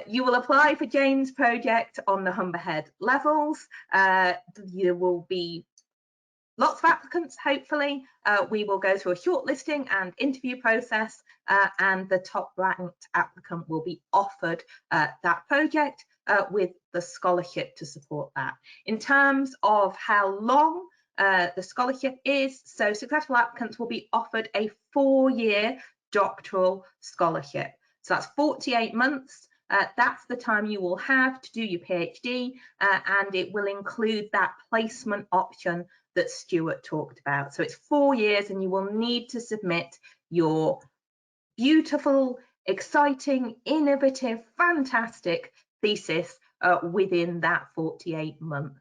You will apply for Jane's project on the Humberhead levels. There will be lots of applicants, hopefully. We will go through a shortlisting and interview process, and the top ranked applicant will be offered that project with the scholarship to support that. In terms of how long the scholarship is, so successful applicants will be offered a 4-year doctoral scholarship. So that's 48 months. That's the time you will have to do your PhD, and it will include that placement option that Stuart talked about. So it's 4 years, and you will need to submit your beautiful, exciting, innovative, fantastic thesis within that 48-month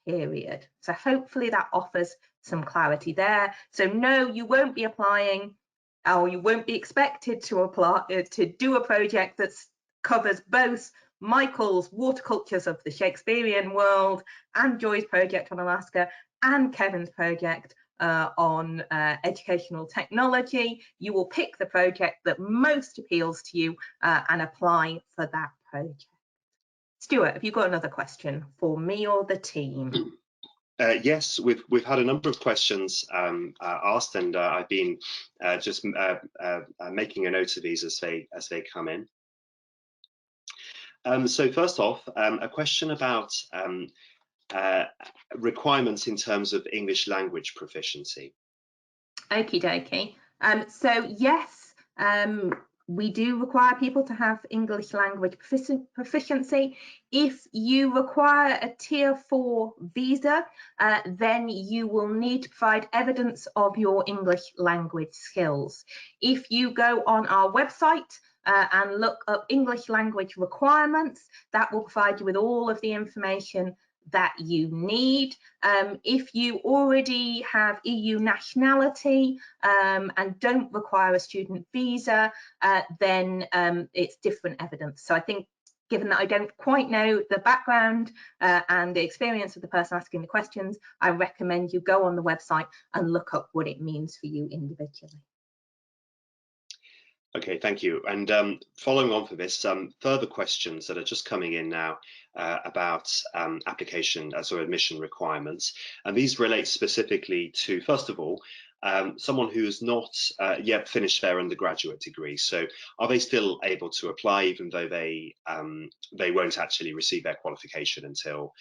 period. So hopefully that offers some clarity there. So no, you won't be applying, or you won't be expected to apply to do a project that covers both Michael's water cultures of the Shakespearean world and Joy's project on Alaska and Kevin's project on educational technology. You will pick the project that most appeals to you and apply for that project. Stuart, have you got another question for me or the team? Yes, we've had a number of questions asked, and I've been just making a note of these as they come in. So first off, a question about requirements in terms of English language proficiency. Okie dokie. So yes, we do require people to have English language proficiency. If you require a Tier 4 visa, then you will need to provide evidence of your English language skills. If you go on our website and look up English language requirements, that will provide you with all of the information that you need. If you already have EU nationality and don't require a student visa, then it's different evidence. So I think, given that I don't quite know the background and the experience of the person asking the questions, I recommend you go on the website and look up what it means for you individually. Okay, thank you. And following on from this, further questions that are just coming in now about application or admission requirements. And these relate specifically to, first of all, someone who has not yet finished their undergraduate degree. So are they still able to apply even though they won't actually receive their qualification until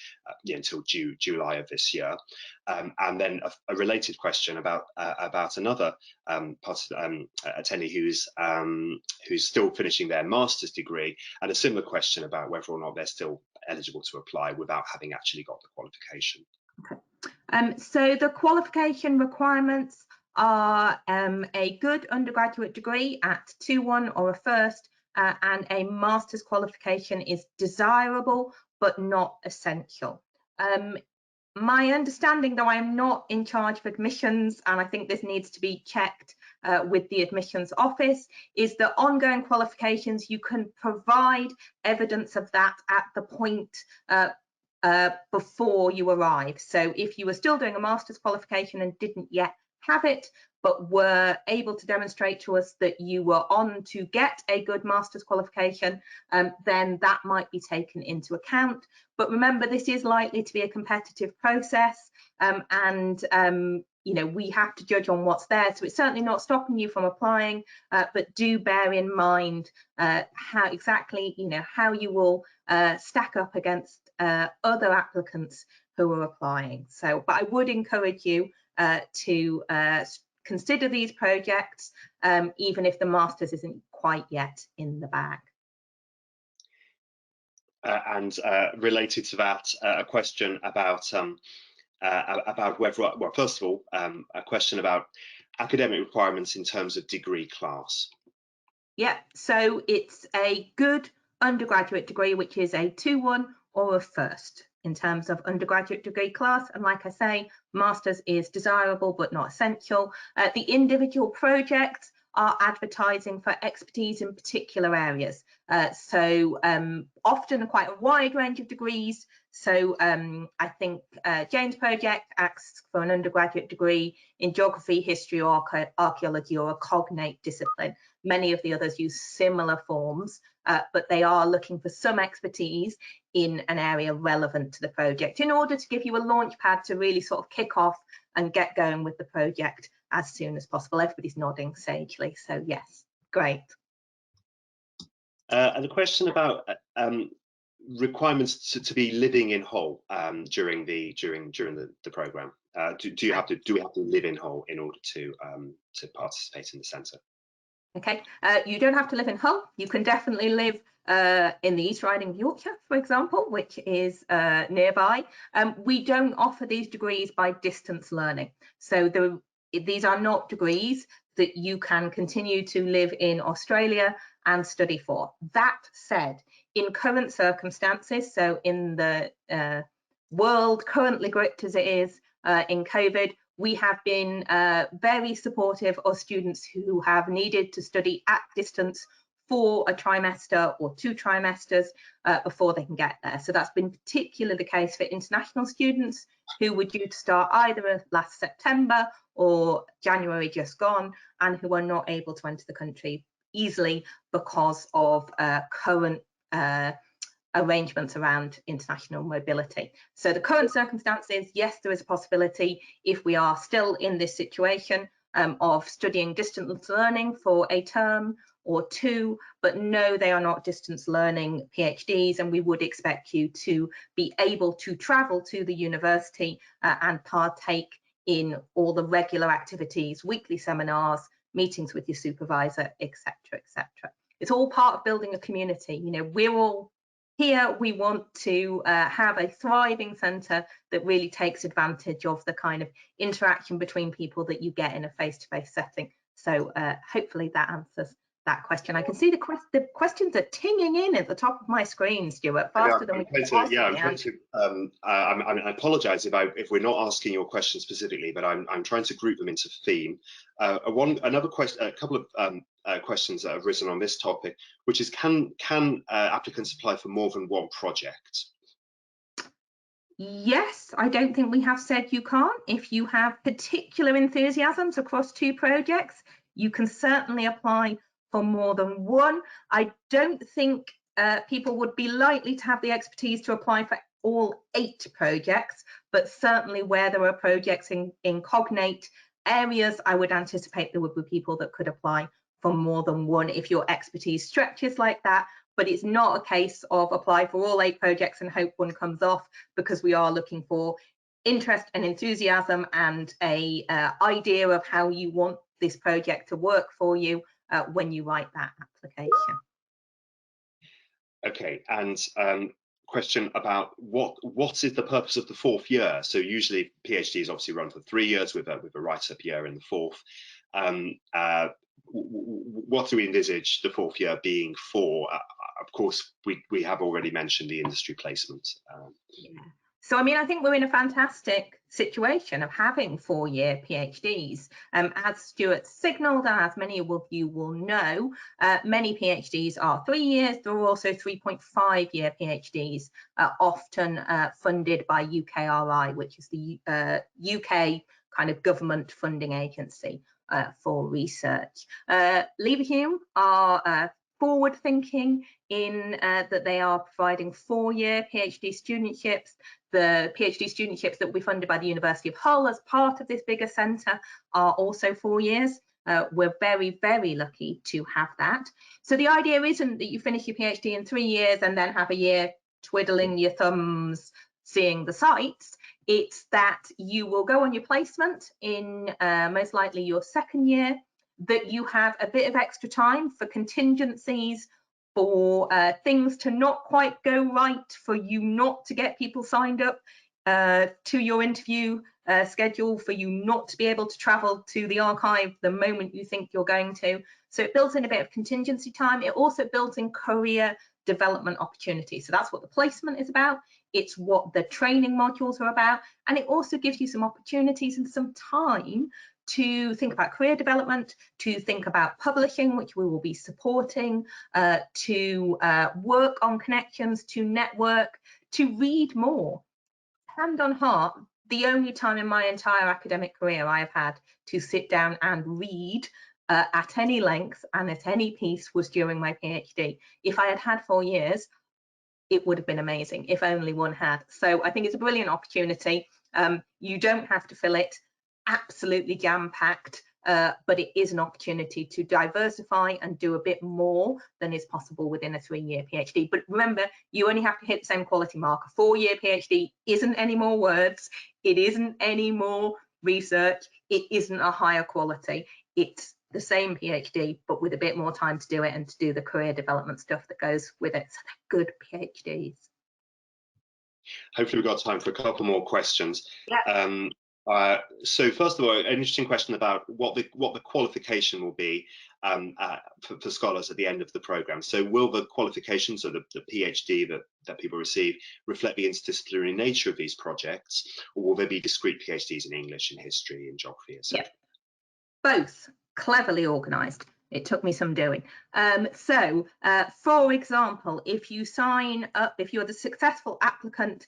July of this year? And then a related question about another attendee who's still finishing their master's degree, and a similar question about whether or not they're still eligible to apply without having actually got the qualification. Okay. So the qualification requirements are a good undergraduate degree at 2-1 or a first, and a master's qualification is desirable but not essential. My understanding, though I am not in charge of admissions, and I think this needs to be checked with the admissions office, is that ongoing qualifications, you can provide evidence of that at the point before you arrive. So if you were still doing a master's qualification and didn't yet have it, but were able to demonstrate to us that you were on to get a good master's qualification, then that might be taken into account. But remember, this is likely to be a competitive process, and you know, we have to judge on what's there. So it's certainly not stopping you from applying, but do bear in mind how exactly, you know, how you will stack up against other applicants who are applying. So, but I would encourage you to consider these projects, even if the master's isn't quite yet in the bag. And related to that, a question about whether, well, first of all, a question about academic requirements in terms of degree class. Yeah, so it's a good undergraduate degree, which is a 2-1 or a first in terms of undergraduate degree class. And like I say, master's is desirable but not essential. The individual projects are advertising for expertise in particular areas. So often quite a wide range of degrees. So I think Jane's project asks for an undergraduate degree in geography, history, or archaeology, or a cognate discipline. Many of the others use similar forms, but they are looking for some expertise in an area relevant to the project in order to give you a launch pad to really sort of kick off and get going with the project as soon as possible. Everybody's nodding sagely, so yes, great. And a question about requirements to be living in Hull during the program. Do we have to live in Hull in order to participate in the centre? Okay, you don't have to live in Hull. You can definitely live in the East Riding of Yorkshire, for example, which is nearby. We don't offer these degrees by distance learning. So these are not degrees that you can continue to live in Australia and study for. That said, in current circumstances, so in the world currently gripped as it is in COVID, we have been very supportive of students who have needed to study at distance for a trimester or 2 trimesters before they can get there. So that's been particularly the case for international students who were due to start either last September or January just gone, and who are not able to enter the country easily because of current arrangements around international mobility. So the current circumstances, yes, there is a possibility if we are still in this situation of studying distance learning for a term or 2, but no, they are not distance learning PhDs, and we would expect you to be able to travel to the university and partake in all the regular activities, weekly seminars, meetings with your supervisor, etc., etc. It's all part of building a community. You know, we're all here, we want to have a thriving centre that really takes advantage of the kind of interaction between people that you get in a face-to-face setting. So hopefully that answers that question. I can see the questions are tinging in at the top of my screen, Stuart, faster than we can possibly. Yeah, I'm trying to. I apologise if we're not asking your question specifically, but I'm trying to group them into theme. Another question, a couple of questions that have risen on this topic, which is can applicants apply for more than one project? Yes, I don't think we have said you can't. If you have particular enthusiasms across 2 projects, you can certainly apply for more than one. I don't think people would be likely to have the expertise to apply for all 8 projects, but certainly where there are projects in cognate areas, I would anticipate there would be people that could apply for more than one if your expertise stretches like that. But it's not a case of apply for all 8 projects and hope one comes off, because we are looking for interest and enthusiasm and a idea of how you want this project to work for you when you write that application. Okay, and question about what is the purpose of the 4th year? So usually PhDs obviously run for 3 years with a write-up year in the 4th. What do we envisage the 4th year being for? Of course, we have already mentioned the industry placement. Yeah. So, I mean, I think we're in a fantastic situation of having 4-year PhDs. As Stuart signalled, and as many of you will know, many PhDs are 3 years. There are also 3.5-year PhDs, often funded by UKRI, which is the UK kind of government funding agency for research. Leverhulme are forward thinking in that they are providing 4-year PhD studentships. The PhD studentships that will be funded by the University of Hull as part of this bigger centre are also 4 years. We're very, very lucky to have that. So the idea isn't that you finish your PhD in 3 years and then have a year twiddling your thumbs, seeing the sights. It's that you will go on your placement in most likely your 2nd year, that you have a bit of extra time for contingencies, for things to not quite go right, for you not to get people signed up to your interview schedule, for you not to be able to travel to the archive the moment you think you're going to. So it builds in a bit of contingency time. It also builds in career development opportunities. So that's what the placement is about. It's what the training modules are about. And it also gives you some opportunities and some time to think about career development, to think about publishing, which we will be supporting, to work on connections, to network, to read more. Hand on heart, the only time in my entire academic career I have had to sit down and read at any length and at any piece was during my PhD. If I had had 4 years, it would have been amazing, if only one had. So I think it's a brilliant opportunity. You don't have to fill it absolutely jam-packed, but it is an opportunity to diversify and do a bit more than is possible within a 3-year PhD. But remember, you only have to hit the same quality mark. A 4-year PhD isn't any more words, it isn't any more research, it isn't a higher quality. It's the same PhD, but with a bit more time to do it and to do the career development stuff that goes with it. So they're good PhDs. Hopefully we've got time for a couple more questions. Yeah. So first of all, an interesting question about what the qualification will be for scholars at the end of the programme. So will the qualifications, or the PhD that people receive, reflect the interdisciplinary nature of these projects, or will there be discrete PhDs in English, in history, in geography, etc.? Yeah. Both. Cleverly organised. It took me some doing. For example, if you sign up, if you're the successful applicant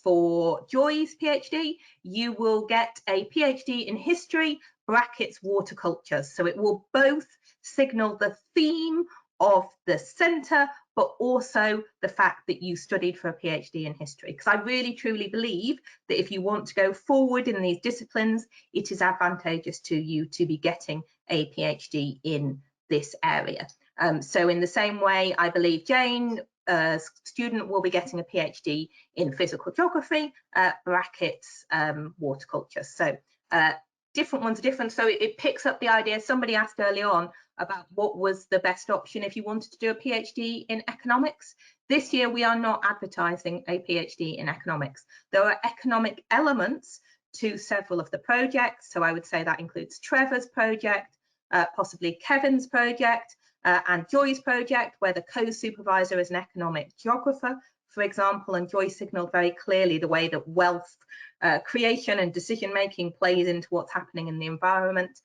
for Joy's PhD, you will get a PhD in history brackets water cultures. So it will both signal the theme of the centre, but also the fact that you studied for a PhD in history. Because I really truly believe that if you want to go forward in these disciplines, it is advantageous to you to be getting a PhD in this area. So in the same way, I believe Jane, student, will be getting a PhD in physical geography, brackets water culture. So different ones are different. So it picks up the idea. Somebody asked early on about what was the best option if you wanted to do a PhD in economics. This year, we are not advertising a PhD in economics. There are economic elements to several of the projects. So I would say that includes Trevor's project, possibly Kevin's project, and Joy's project, where the co-supervisor is an economic geographer, for example, and Joy signalled very clearly the way that wealth creation and decision-making plays into what's happening in the environment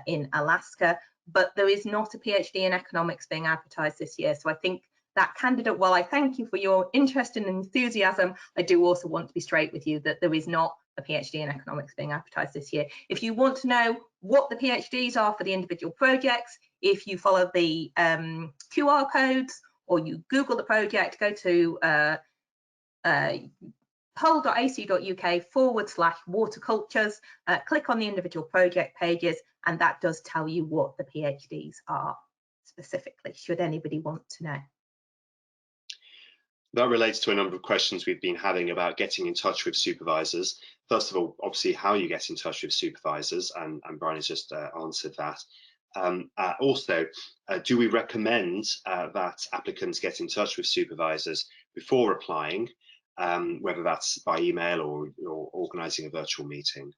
in Alaska. But there is not a PhD in economics being advertised this year. So I think that candidate, while I thank you for your interest and enthusiasm, I do also want to be straight with you that there is not a PhD in economics being advertised this year. If you want to know what the PhDs are for the individual projects, if you follow the QR codes or you Google the project, go to hull.ac.uk/watercultures, click on the individual project pages, and that does tell you what the PhDs are specifically, should anybody want to know. That relates to a number of questions we've been having about getting in touch with supervisors. First of all, obviously, how you get in touch with supervisors, and Brian has just answered that. Also, do we recommend that applicants get in touch with supervisors before applying, whether that's by email or organising a virtual meeting?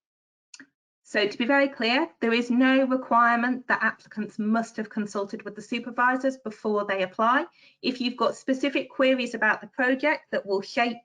So to be very clear, there is no requirement that applicants must have consulted with the supervisors before they apply. If you've got specific queries about the project that will shape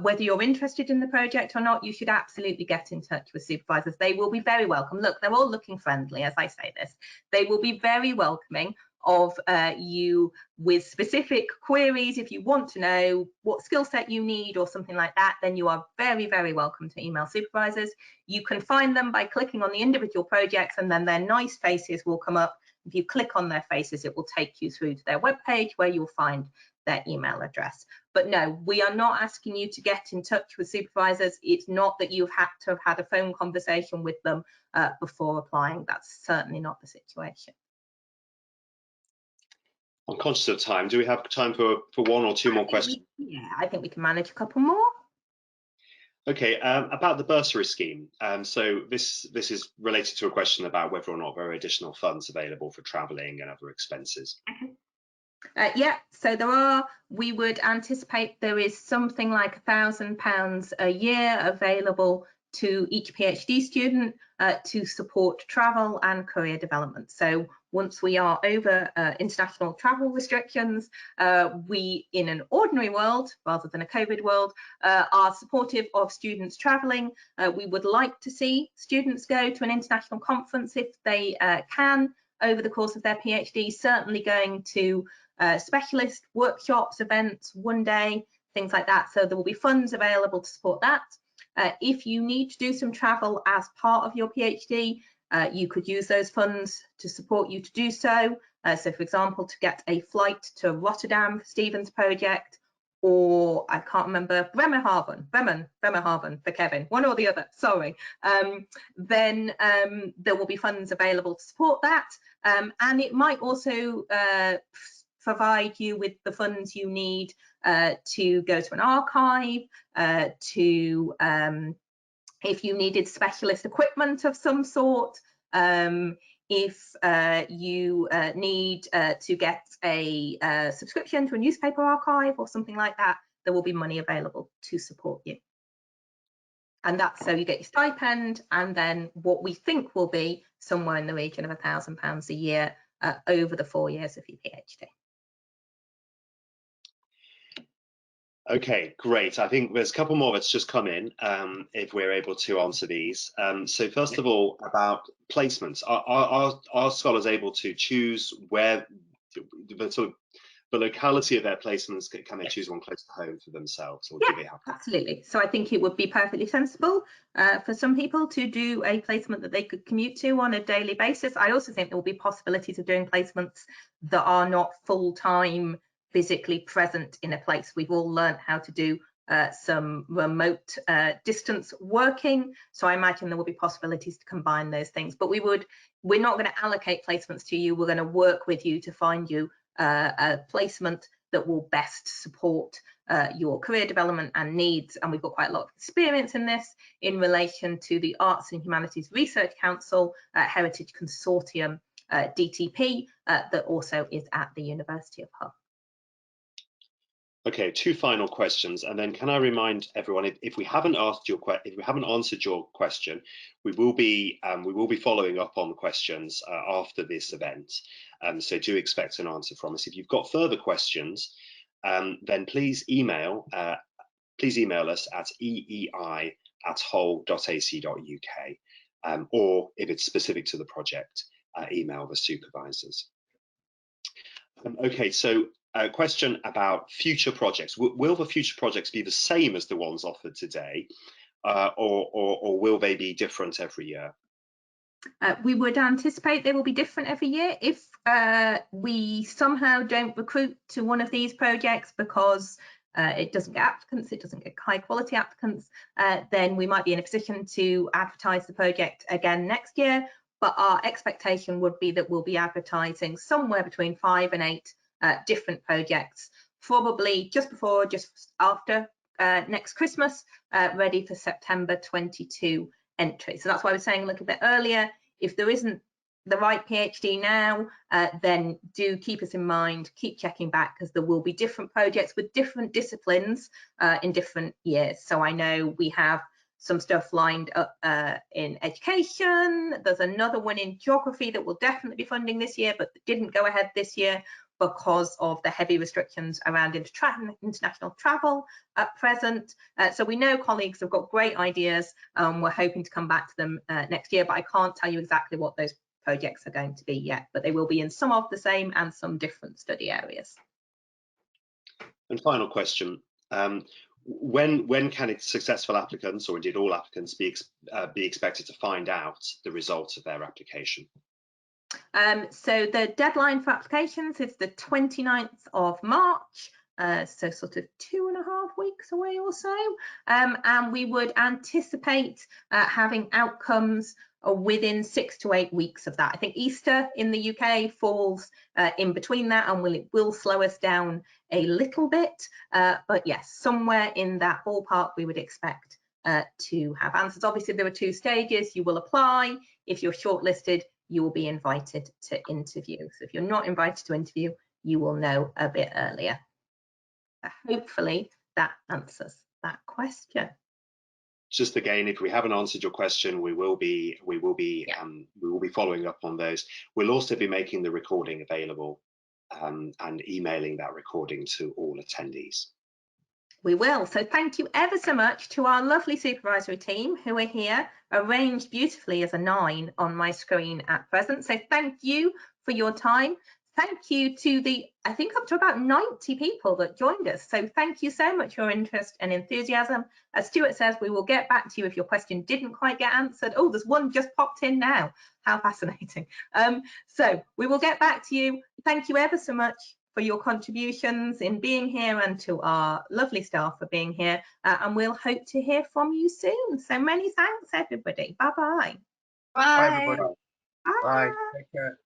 whether you're interested in the project or not, you should absolutely get in touch with supervisors. They will be very welcome. Look, they're all looking friendly as I say this. They will be very welcoming of you with specific queries. If you want to know what skill set you need or something like that, then you are very, very welcome to email supervisors. You can find them by clicking on the individual projects, and then their nice faces will come up. If you click on their faces, it will take you through to their webpage where you'll find their email address. But no, we are not asking you to get in touch with supervisors. It's not that you've had to have had a phone conversation with them before applying. That's certainly not the situation. I'm conscious of time. Do we have time for one or two more questions? Yeah, I think we can manage a couple more. Okay, about the bursary scheme. So this is related to a question about whether or not there are additional funds available for travelling and other expenses. Okay. Yeah, so there are. We would anticipate there is something like £1,000 a year available to each PhD student to support travel and career development. So once we are over international travel restrictions, we, in an ordinary world rather than a COVID world, are supportive of students travelling. We would like to see students go to an international conference if they can over the course of their PhD, certainly going to specialist workshops, events, one day, things like that. So there will be funds available to support that. If you need to do some travel as part of your PhD, you could use those funds to support you to do so. So for example, to get a flight to Rotterdam for Stephen's project, or I can't remember, Bremerhaven for Kevin, one or the other, sorry. Then there will be funds available to support that. And it might also provide you with the funds you need to go to an archive, if you needed specialist equipment of some sort, if you need to get a subscription to a newspaper archive or something like that, there will be money available to support you. And that's so you get your stipend, and then what we think will be somewhere in the region of £1,000 a year over the 4 years of your PhD. Okay, great. I think there's a couple more that's just come in, if we're able to answer these. So first of all, about placements. Are scholars able to choose where the locality of their placements? Can they choose one close to home for themselves, or do they have? Absolutely. So I think it would be perfectly sensible for some people to do a placement that they could commute to on a daily basis. I also think there will be possibilities of doing placements that are not full-time physically present in a place. We've all learned how to do some remote distance working, so I imagine there will be possibilities to combine those things. But we're not going to allocate placements to you. We're going to work with you to find you a placement that will best support your career development and needs. And we've got quite a lot of experience in this in relation to the Arts and Humanities Research Council Heritage Consortium, DTP, that also is at the University of Hull. Okay, two final questions, and then can I remind everyone, if we haven't answered your question, we will be following up on questions after this event. So do expect an answer from us. If you've got further questions, then please email us at eei@hull.ac.uk, or if it's specific to the project, email the supervisors. Okay, so a question about future projects. Will the future projects be the same as the ones offered today, or will they be different every year? We would anticipate they will be different every year. If we somehow don't recruit to one of these projects because it doesn't get applicants, it doesn't get high quality applicants, then we might be in a position to advertise the project again next year. But our expectation would be that we'll be advertising somewhere between 5 and 8 different projects, probably just before, just after next Christmas, ready for September 22 entry. So that's why I was saying a little bit earlier, if there isn't the right PhD now, then do keep us in mind, keep checking back, because there will be different projects with different disciplines in different years. So I know we have some stuff lined up in education. There's another one in geography that will definitely be funding this year, but didn't go ahead this year because of the heavy restrictions around international travel at present. So we know colleagues have got great ideas. We're hoping to come back to them next year, but I can't tell you exactly what those projects are going to be yet, but they will be in some of the same and some different study areas. And final question, when can successful applicants, or indeed all applicants, be expected to find out the results of their application? So the deadline for applications is the 29th of March, so sort of 2.5 weeks away or so, and we would anticipate having outcomes within 6 to 8 weeks of that. I think Easter in the UK falls in between that, and it will slow us down a little bit, but yes, somewhere in that ballpark we would expect to have answers. Obviously there are 2 stages. You will apply. If you're shortlisted, you will be invited to interview. So if you're not invited to interview, you will know a bit earlier. Hopefully that answers that question. Just again, if we haven't answered your question, we will be following up on those. We'll also be making the recording available and emailing that recording to all attendees. We will. So thank you ever so much to our lovely supervisory team who are here, arranged beautifully as a 9 on my screen at present. So thank you for your time. Thank you to the, I think up to about 90 people that joined us. So thank you so much for your interest and enthusiasm. As Stuart says, we will get back to you if your question didn't quite get answered. Oh, there's one just popped in now. How fascinating. So we will get back to you. Thank you ever so much for your contributions in being here, and to our lovely staff for being here. And we'll hope to hear from you soon. So many thanks, everybody. Bye-bye. Bye. Bye, everybody. Bye. Take care.